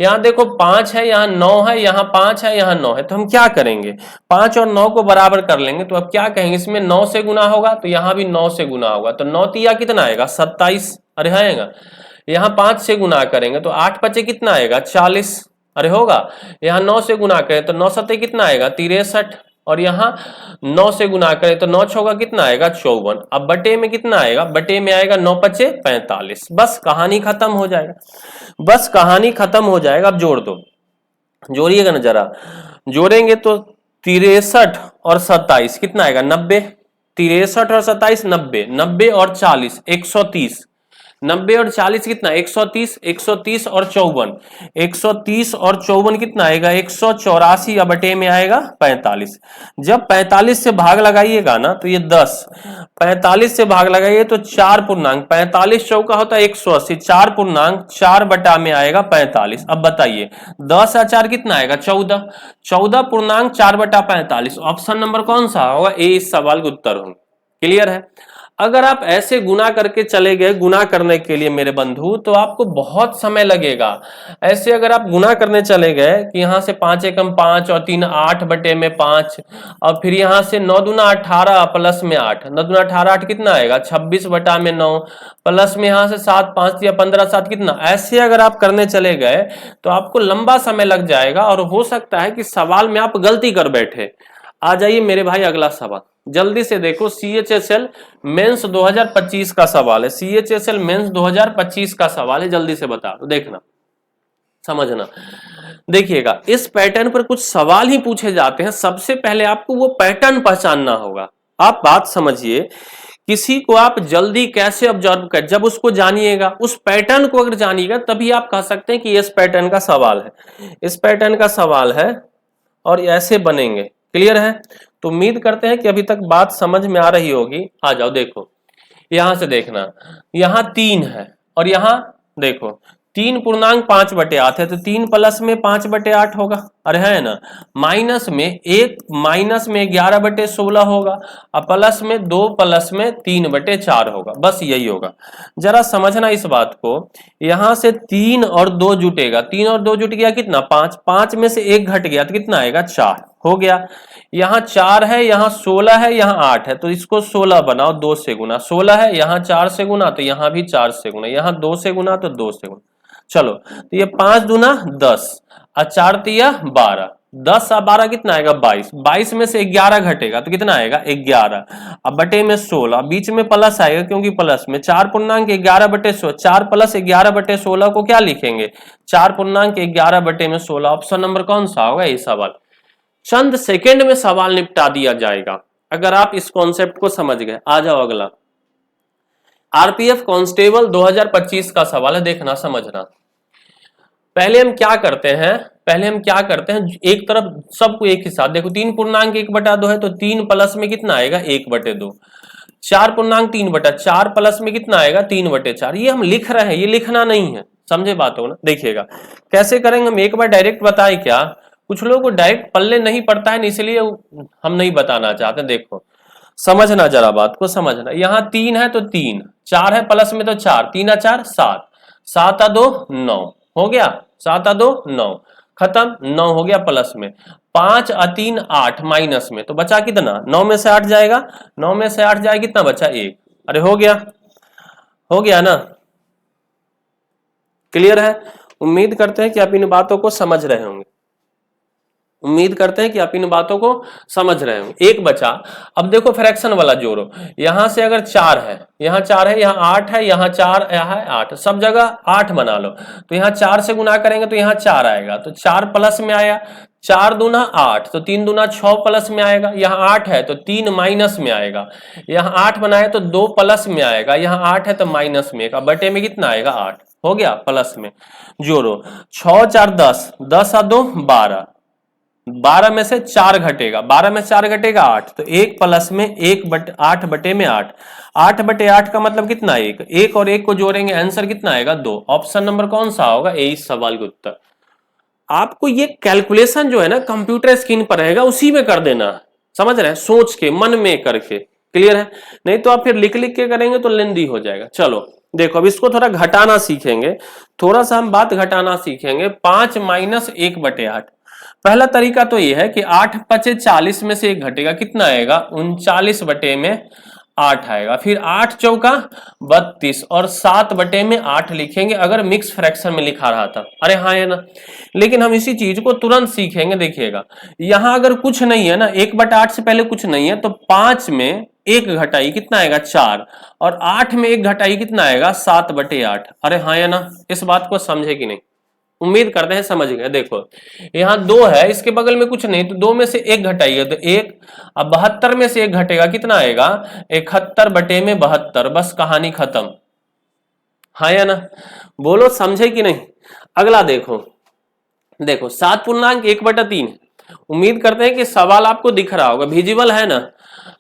यहां देखो 5 है, यहाँ 9 है, यहाँ 5 है, यहाँ 9 है, तो हम क्या करेंगे 5 और 9 को बराबर कर लेंगे। तो अब क्या कहेंगे, इसमें 9 से गुना होगा तो यहाँ भी 9 से गुना होगा, तो 9 तिया कितना आएगा 27, अरे आएगा। यहाँ 5 से गुना करेंगे तो 8 पचे कितना आएगा 40, अरे होगा। यहाँ 9 से गुना करें तो 9 सत्ते कितना आएगा 63, और यहाँ 9 से गुना करें तो 9 छौका कितना आएगा 54। अब बटे में कितना आएगा, बटे में आएगा 9 पचे 45, बस कहानी खत्म हो जाएगा, बस कहानी खत्म हो जाएगा। अब जोड़ दो, जोड़िएगा ना जरा, जोड़ेंगे तो 63 और 27 कितना आएगा 90, 63 और 27 90, 90 और 40 130, 90 और 40 कितना 130, 130 और 54, 130 और 54 कितना आएगा 184, या बटे में आएगा 45। जब 45 से भाग लगाइएगा ना तो ये 10, 45 से भाग लगाइए तो 4 पूर्णांक 45 चौका होता है 180, 4 पूर्णांक 4 बटा में आएगा 45। अब बताइए 10 और 4 कितना आएगा 14, 14 पूर्णांक 4/45, ऑप्शन नंबर कौन सा होगा ए इस सवाल का उत्तर होगा। क्लियर है। अगर आप ऐसे गुना करके चले गए, गुना करने के लिए मेरे बंधु, तो आपको बहुत समय लगेगा। ऐसे अगर आप गुना करने चले गए कि यहां से 5 एकम 5 और 3 8 बटे में 5, और फिर यहां से 9 दूना 18 प्लस में 8, 9 दूना 18 8 कितना आएगा 26 बटा में 9, प्लस में यहां से 7 5 या 15 7 कितना, ऐसे अगर आप करने चले गए तो आपको लंबा समय लग जाएगा, और हो सकता है कि सवाल में आप गलती कर बैठे। आ जाइए मेरे भाई अगला सवाल जल्दी से देखो, सीएचएसएल मेंस 2025 का सवाल है, सीएचएसएल मेंस 2025 का सवाल है, जल्दी से बता दो, देखना समझना। देखिएगा इस पैटर्न पर कुछ सवाल ही पूछे जाते हैं, सबसे पहले आपको वो पैटर्न पहचानना होगा। आप बात समझिए, किसी को आप जल्दी कैसे ऑब्जर्व कर, जब उसको जानिएगा, उस पैटर्न को अगर जानिएगा तभी आप कह सकते हैं कि इस पैटर्न का सवाल है, इस पैटर्न का सवाल है और ऐसे बनेंगे। क्लियर है। तो उम्मीद करते हैं कि अभी तक बात समझ में आ रही होगी। आ जाओ देखो, यहां से देखना, यहां 3 है और यहां देखो 3.5/8 है तो 3 प्लस में 5/8 होगा, अरे है ना। माइनस में 11/16 होगा, और प्लस में 2 प्लस में 3/4 होगा, बस यही होगा। जरा समझना इस बात को, यहां से 3 और 2 जुटेगा, 3 और 2 जुट गया कितना 5, 5 में से 1 घट गया तो कितना आएगा 4 हो गया। यहाँ 4 है, यहाँ 16 है, यहाँ 8 है, तो इसको 16 बनाओ 2 से गुना, 16 है यहाँ 4 से गुना तो यहाँ भी 4 से गुना, यहाँ 2 से गुना तो 2 से गुना। चलो तो ये 5 दूना 10 और 4 तिया 12, 10 और 12 कितना आएगा 22, 22 में से 11 घटेगा तो कितना आएगा 11, अब बटे में 16, बीच में प्लस आएगा क्योंकि प्लस में 4.11/16, 4 प्लस 11/16 को क्या लिखेंगे 4.11/16। ऑप्शन नंबर कौन सा होगा ये सवाल। चंद सेकंड में सवाल निपटा दिया जाएगा अगर आप इस कॉन्सेप्ट को समझ गए। आ जाओ अगला, आरपीएफ कांस्टेबल 2025 का सवाल है, देखना समझना। पहले हम क्या करते हैं, एक तरफ सबको एक ही साथ देखो, 3.1/2 है तो 3 प्लस में कितना आएगा 1/2, 4.3/4 प्लस में कितना आएगा 3/4। ये हम लिख रहे हैं, ये लिखना नहीं है, समझे बात हो ना। देखिएगा कैसे करेंगे हम, एक बार डायरेक्ट बताए क्या, कुछ लोगों को डायरेक्ट पल्ले नहीं पड़ता है इसलिए हम नहीं बताना चाहते। देखो समझना जरा बात को समझना, यहाँ 3 है तो 3, 4 है प्लस में तो 4, 3 4 7, 7 2 9 हो गया, 7 2 9 खत्म, 9 हो गया प्लस में, 5 और 3 8 माइनस में तो बचा कितना, 9 में से 8 जाएगा, 9 में से 8 जाएगा कितना बचा 1, अरे हो गया ना। क्लियर है। उम्मीद करते हैं कि आप इन बातों को समझ रहे होंगे, उम्मीद करते हैं कि आप इन बातों को समझ रहे होंगे। एक बचा, अब देखो फ्रैक्शन वाला जोड़ो, यहां से अगर 4 है, यहाँ 4 है, यहाँ 8 है, यहाँ 4 यहाँ है 8, सब जगह 8 बना लो, तो यहाँ 4 से गुना करेंगे तो यहाँ 4 आएगा, तो 4 प्लस में आया, 4 दूना 8 तो 3 दूना 6 प्लस में आएगा, यहाँ 8 है तो 3 माइनस में आएगा, यहाँ 8 बनाए तो 2 प्लस में आएगा, यहाँ 8 है तो माइनस में, बटे में कितना आएगा 8 हो गया, प्लस में जोड़ो, 6 4 10, 10 और 2 12, 12 में से 4 घटेगा, 12 में 4 घटेगा 8, तो 1 प्लस में 8 बटे में 8, 8/8 का मतलब कितना, 1 और 1 को जोड़ेंगे आंसर कितना आएगा 2। ऑप्शन नंबर कौन सा होगा यही सवाल का उत्तर। आपको ये कैलकुलेशन जो है ना कंप्यूटर स्क्रीन पर रहेगा उसी में कर देना, समझ रहे हैं, सोच के मन में करके। क्लियर है, नहीं तो आप फिर लिख लिख के करेंगे तो लेंदी हो जाएगा। चलो देखो अब इसको थोड़ा घटाना सीखेंगे, थोड़ा सा हम बात घटाना सीखेंगे। 5 - 1/8, पहला तरीका तो ये है कि 8 × 40 में से 1 घटेगा, कितना आएगा 39/8 आएगा, फिर 8 चौका 32 और 7/8 लिखेंगे अगर मिक्स फ्रैक्शन में लिखा रहा था, अरे हाँ है ना। लेकिन हम इसी चीज को तुरंत सीखेंगे, देखिएगा यहां अगर कुछ नहीं है ना, 1/8 से पहले कुछ नहीं है तो 5 में 1 घटाई कितना आएगा 4, और 8 में 1 घटाई कितना आएगा 7/8, अरे हाँ है ना। इस बात को समझे कि नहीं, उम्मीद करते हैं समझ गए। देखो यहाँ 2 है, इसके बगल में कुछ नहीं तो 2 में से 1 घटाइए तो 1, अब 72 में से 1 घटेगा कितना आएगा 71/72, बस कहानी खत्म, हाँ या ना, बोलो समझे कि नहीं। अगला देखो 7.1/3, उम्मीद करते हैं कि सवाल आपको दिख रहा होगा, विजिबल है ना,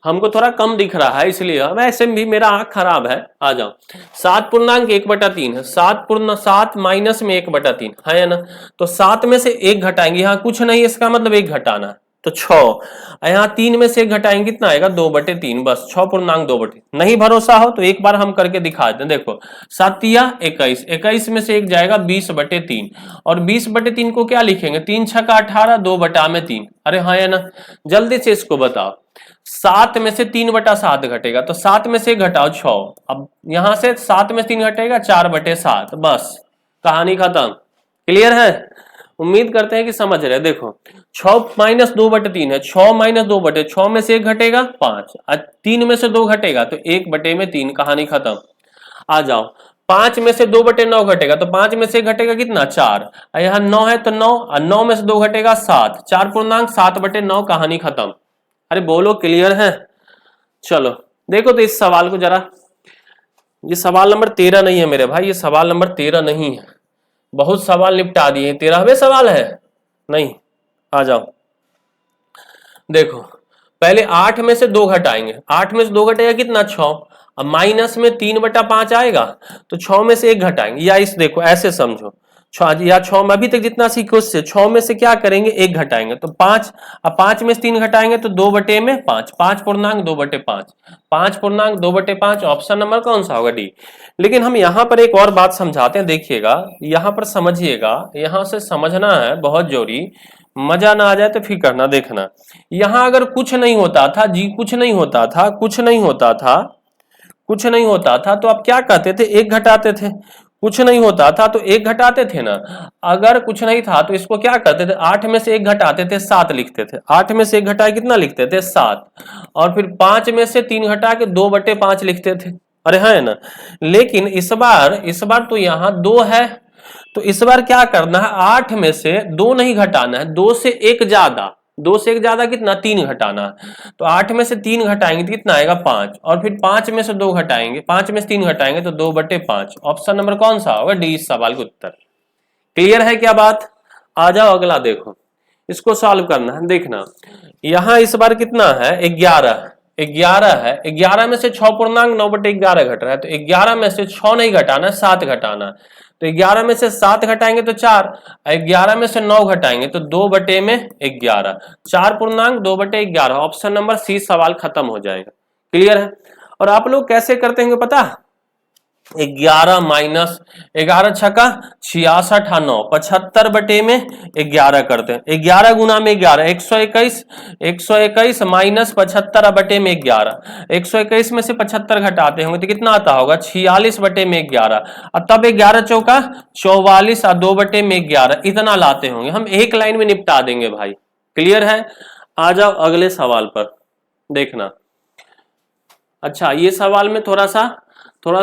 हमको थोड़ा कम दिख रहा है इसलिए, वैसे भी मेरा आंख खराब है। आ जाओ 7.1/3 है, 7 माइनस में 1/3 है ना, तो 7 में से 1 घटाएंगे, यहाँ कुछ नहीं इसका मतलब 1 घटाना तो 6, यहाँ 3 में से 1 घटाएंगे कितना आएगा 2/3, बस 6.2/3। नहीं भरोसा हो तो एक बार हम करके दिखा दें। देखो 7 या 21, 21 में से 1 जाएगा 20/3, और 20/3 को क्या लिखेंगे 3 × 6 = 18, 2/3, अरे हाँ या ना। जल्दी से इसको बताओ, 7 में से 3/7 घटेगा तो 7 में से 1 घटाओ 6, अब यहां से 7 में से 3 घटेगा 4/7, बस कहानी खत्म। क्लियर है, उम्मीद करते हैं कि समझ रहे। देखो 6 - 2/3 है, 6 - 2/6 में से 1 घटेगा 5, 3 में से 2 घटेगा तो 1/3, कहानी खत्म। आ जाओ 5 में से 2/9 घटेगा तो 5 में से 1 घटेगा कितना 4, यहाँ 9 है तो 9, 9 में से 2 घटेगा 7, 4.7/9, कहानी खत्म। अरे बोलो क्लियर है। चलो देखो तो इस सवाल को जरा, ये सवाल नंबर 13 नहीं है मेरे भाई, ये सवाल नंबर 13 नहीं है, बहुत सवाल निपटा दिए, 13वें सवाल है नहीं। आ जाओ देखो पहले 8 में से 2 घटाएंगे, 8 में से 2 घटेगा कितना 6, अब माइनस में 3/5 आएगा तो 6 में से 1 घटाएंगे, या इस देखो ऐसे समझो, 6 या 6 में अभी तक जितना सीखे उससे 6 में से क्या करेंगे 1 घटाएंगे तो 5। अब 5 में से 3 घटाएंगे तो 2/5, 5 पूर्णांक 2/5, 5 पूर्णांक 2/5, ऑप्शन नंबर कौन सा होगा डी। लेकिन हम यहाँ पर एक और बात समझाते हैं, देखिएगा यहाँ पर समझिएगा, यहाँ से समझना है बहुत जरूरी, मजा ना आ जाए तो फिर करना देखना। यहाँ अगर कुछ नहीं होता था जी, कुछ नहीं होता था, कुछ नहीं होता था, कुछ नहीं होता था तो आप क्या कहते थे 1 घटाते थे, कुछ नहीं होता था तो 1 घटाते थे ना। अगर कुछ नहीं था तो इसको क्या करते थे 8 में से 1 घटाते थे 7 लिखते थे, 8 में से 1 घटाए कितना लिखते थे 7, और फिर 5 में से 3 घटा के 2/5 लिखते थे। अरे है ना। लेकिन इस बार तो यहाँ 2 है तो इस बार क्या करना है 8 में से 2 नहीं घटाना है, 2 से 1 ज्यादा, 2 से 1 ज्यादा कितना 3 घटाना है। तो 8 में से 3 घटाएंगे तो कितना आएगा 5, और फिर 5 में से 2 घटाएंगे, 5 में से 3 घटाएंगे तो 2/5। ऑप्शन नंबर कौन सा होगा डी इस सवाल का उत्तर। क्लियर है क्या बात। आ जाओ अगला देखो, इसको सॉल्व करना है। देखना यहां इस बार कितना है 11, 11 है, 11 में से 6 पूर्णांक 9/11 घट रहा है, तो 11 में से 6 नहीं घटाना 7 घटाना, तो 11 में से 7 घटाएंगे तो 4, 11 में से 9 घटाएंगे तो 2/11, 4 पूर्णांक 2/11, ऑप्शन नंबर सी सवाल खत्म हो जाएगा। क्लियर है। और आप लोग कैसे करते हैं पता, 11 माइनस 11 छक्का 66 9, 75/11 करते हैं, 11 गुना में 11 121, 121 माइनस 75/11, 121 में से 75 घटाते होंगे तो कितना आता होगा 46/11, और तब 11 चौका 44 और 2/11 इतना लाते होंगे। हम एक लाइन में निपटा देंगे भाई। क्लियर है। आ जाओ अगले सवाल पर देखना। अच्छा ये सवाल में थोड़ा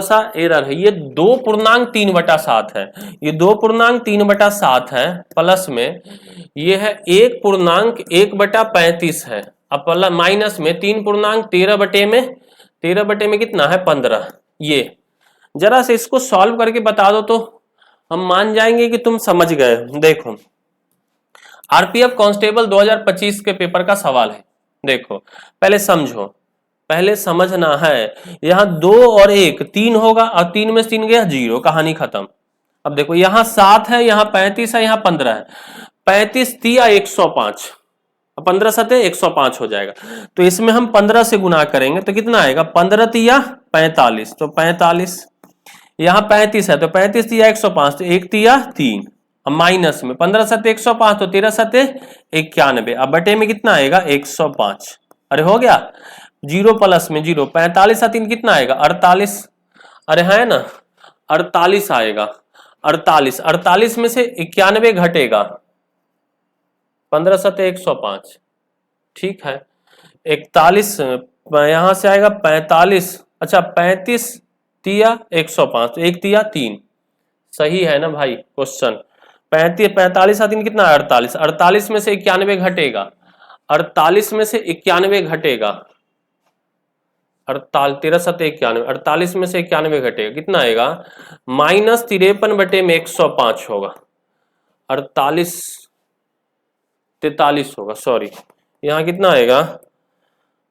सा एरर है, ये 2 पूर्णांक 3/7 है, ये 2 पूर्णांक 3/7 है, प्लस में ये है 1 पूर्णांक 1/35 है, अब माइनस में 3 पूर्णांक 13 में कितना है 15। ये जरा से इसको सॉल्व करके बता दो तो हम मान जाएंगे कि तुम समझ गए। देखो आरपीएफ कांस्टेबल 2025 के पेपर का सवाल है, देखो पहले समझो, पहले समझना है। यहां 2 और 1 3 होगा, और 3 में से 3 गया 0, कहानी खत्म। अब देखो यहां 7 है, यहां 35 है, यहां 15 है, 35 तिया 105, 15 सते 105 हो जाएगा। तो इसमें हम 15 से गुना करेंगे तो कितना आएगा 15 तिया 45, तो 45, यहां 35 है तो 35 तिया 105, तो 1 तिया 3, अब माइनस में 15 सते 105 तो 13 सते 91, अब बटे में कितना आएगा 105। अरे हो गया, 0 प्लस में 0, 45 और 3 कितना आएगा 48, अरे है ना 48 आएगा, 48 में से 91 घटेगा, 15 सते 105, ठीक है 41 यहां से आएगा 45, अच्छा 35 तिया 105, तो 1 तिया 3, सही है ना भाई क्वेश्चन। 45 और 3 कितना है 48, 48 में से 91 घटेगा, 48 में से 91 घटेगा, 13 सते 91, 48 में से 91 घटेगा कितना आएगा -53/105 होगा, 48 43 होगा, सॉरी यहाँ कितना आएगा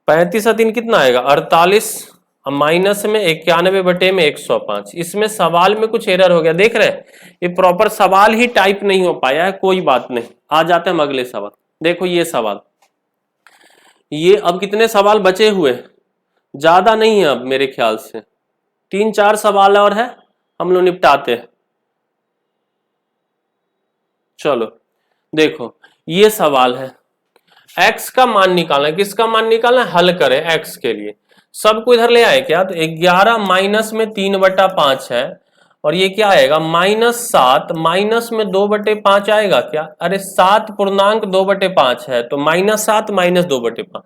35 और 3 कितना आएगा 48, माइनस में 91/105। इसमें सवाल में कुछ एरर हो गया, देख रहे हैं ये प्रॉपर सवाल ही टाइप नहीं हो पाया है, कोई बात नहीं। आ जाते हैं अगले सवाल। देखो ये सवाल, ये अब कितने सवाल बचे हुए, ज्यादा नहीं है अब मेरे ख्याल से, 3-4 सवाल और है, हम लोग निपटाते हैं। चलो देखो ये सवाल है, x का मान निकालना है, किसका मान निकालना है, हल करें x के लिए। सबको इधर ले आए क्या, तो 11 माइनस में 3/5 है, और ये क्या आएगा -7 माइनस में 2/5 आएगा क्या, अरे 7 पूर्णांक 2/5 है, तो -7 माइनस 2/5,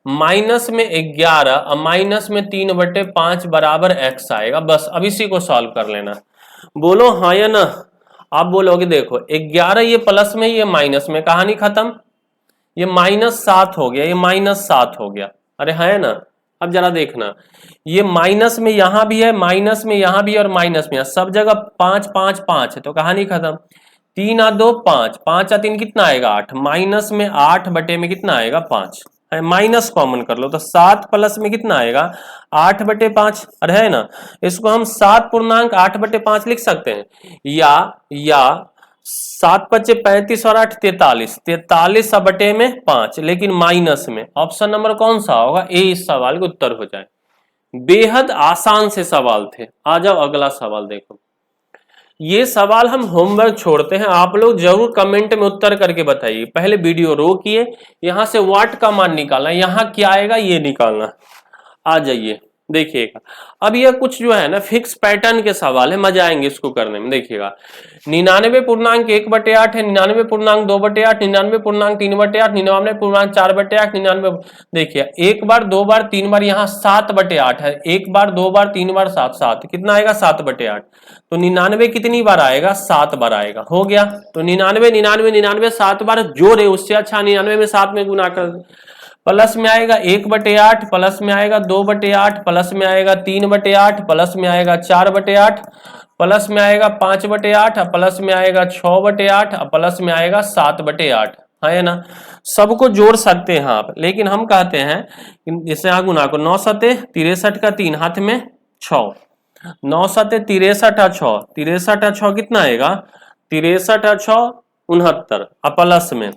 माइनस में 11 और माइनस में 3/5 बराबर x आएगा। बस अब इसी को सॉल्व कर लेना, बोलो हाँ या ना। आप बोलोगे देखो 11 ये प्लस में ये माइनस में, कहानी खत्म, ये -7 हो गया, ये -7 हो गया, अरे है ना। अब जरा देखना ये माइनस में यहां भी है, माइनस में यहां भी और माइनस में सब जगह 5 5 5 है, तो कहानी खत्म। 3 और 2 5, 5 और 3 कितना आएगा 8, माइनस में 8 बटे में कितना आएगा 5, माइनस कॉमन कर लो तो 7 प्लस में कितना आएगा 8/5। अरे है ना, इसको हम 7.8/5 लिख सकते हैं, या 7×5 = 35 और 8 43, 43/5, लेकिन माइनस में। ऑप्शन नंबर कौन सा होगा, ए इस सवाल का उत्तर हो जाए। बेहद आसान से सवाल थे। आ जाओ अगला सवाल देखो। ये सवाल हम होमवर्क छोड़ते हैं, आप लोग जरूर कमेंट में उत्तर करके बताइए। पहले वीडियो रोकिए, यहां से वाट का मान निकालना, यहां क्या आएगा ये निकालना। आ जाइए देखिएगा। अब ये कुछ जो है ना फिक्स पैटर्न के सवाल है, मजा आएंगे इसको करने में। देखिएगा 99.1/8 है, 99.2/8, 99.3/8, 99.4/8, 99। देखिए एक बार, दो बार, तीन बार, यहाँ 7/8 है। एक बार, दो बार, तीन बार, 7 कितना आएगा 7/8। तो 99 कितनी बार आएगा 7 बार आएगा। हो गया, तो 99 99 99 7 बार जोड़े, उससे अच्छा 99 में 7 में गुना कर। प्लस में आएगा 1/8, प्लस में आएगा 2/8, प्लस में आएगा 3/8, प्लस में आएगा 4/8, प्लस में आएगा 5/8, प्लस में आएगा 6/8, प्लस में आएगा 7/8, है ना। सबको जोड़ सकते हैं आप, लेकिन हम कहते हैं जैसे यहाँ गुना को 9 सते 63 का 3 हाथ में 6, 9 सते 63 6, 63 6 कितना आएगा 63 6 69, प्लस में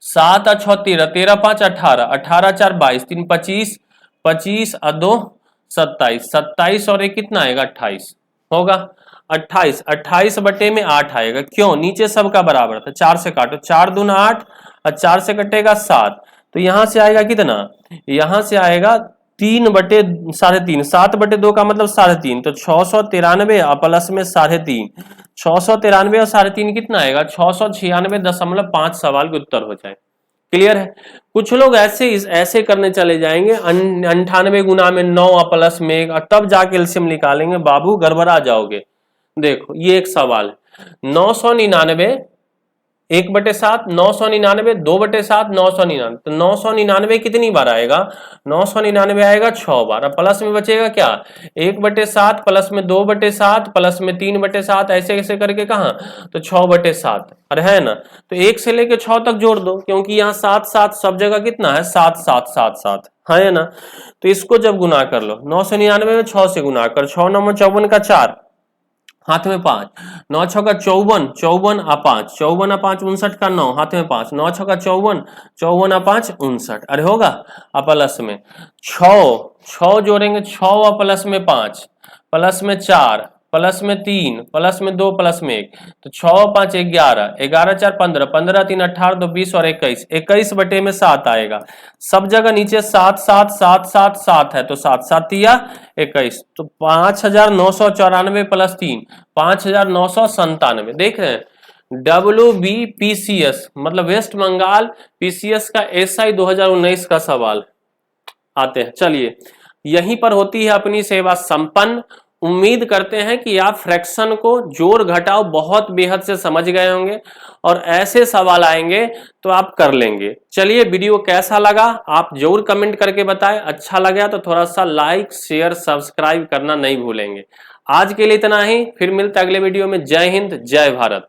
7 6 13, 13 5 18, 18 4 22, 3 25, 25 और 2 27, 27 और 1 कितना आएगा 28 होगा। 28, 28/8 आएगा। क्यों, नीचे सबका बराबर था, 4 से काटो, 4 दूना 8 और 4 से कटेगा 7, तो यहां से आएगा कितना, यहां से आएगा 3/3.5, 7/2 का मतलब 3.5, तो 693 प्लस में 3.5, 693 और 3.5 कितना आएगा 696.5 सवाल के उत्तर हो जाए। क्लियर है। कुछ लोग ऐसे करने चले जाएंगे 98 गुना में 9 प्लस में 1, तब जाके एलसीएम निकालेंगे, बाबू गड़बड़ा जाओगे। देखो ये एक सवाल है, 999 1/7, 999 2/7, 999, तो 999 कितनी बार आएगा 999 आएगा 6 बार। प्लस में बचेगा क्या 1/7, प्लस में 2/7, प्लस में 3/7, ऐसे ऐसे करके कहा तो 6/7। अरे है ना, तो 1 से लेके 6 तक जोड़ दो, क्योंकि यहाँ 7 7 सब जगह कितना है 7 7 7 7, है ना। तो इसको जब गुना कर लो 999 में 6 से गुना कर, 6 9 54 का 4 हाथ में 5, 9 6 का 54, 54 आ 5, 54 आ 5 59 का 9 हाथ में 5, 9 6 का 54, 54 आ 5 59, अरे होगा। प्लस में 6 जोड़ेंगे, 6 प्लस में 5, प्लस में 4, प्लस में 3, प्लस में 2, प्लस में 1, तो 6 5 11, 11 4 15, 15 3 18, 2 20 और 21, 21/7 आएगा। सब जगह नीचे 7 7 7 7 7 है, तो 7 7 या 21, तो 5994 प्लस 3 5997। देख रहे हैं WBPCS मतलब वेस्ट बंगाल PCS का SI 2019 का सवाल आते हैं। चलिए यहीं पर होती है अपनी सेवा संपन्न। उम्मीद करते हैं कि आप फ्रैक्शन को जोड़ घटाव बहुत बेहद से समझ गए होंगे, और ऐसे सवाल आएंगे तो आप कर लेंगे। चलिए वीडियो कैसा लगा आप जरूर कमेंट करके बताएं, अच्छा लगा तो थोड़ा सा लाइक शेयर सब्सक्राइब करना नहीं भूलेंगे। आज के लिए इतना ही, फिर मिलते अगले वीडियो में। जय हिंद जय भारत।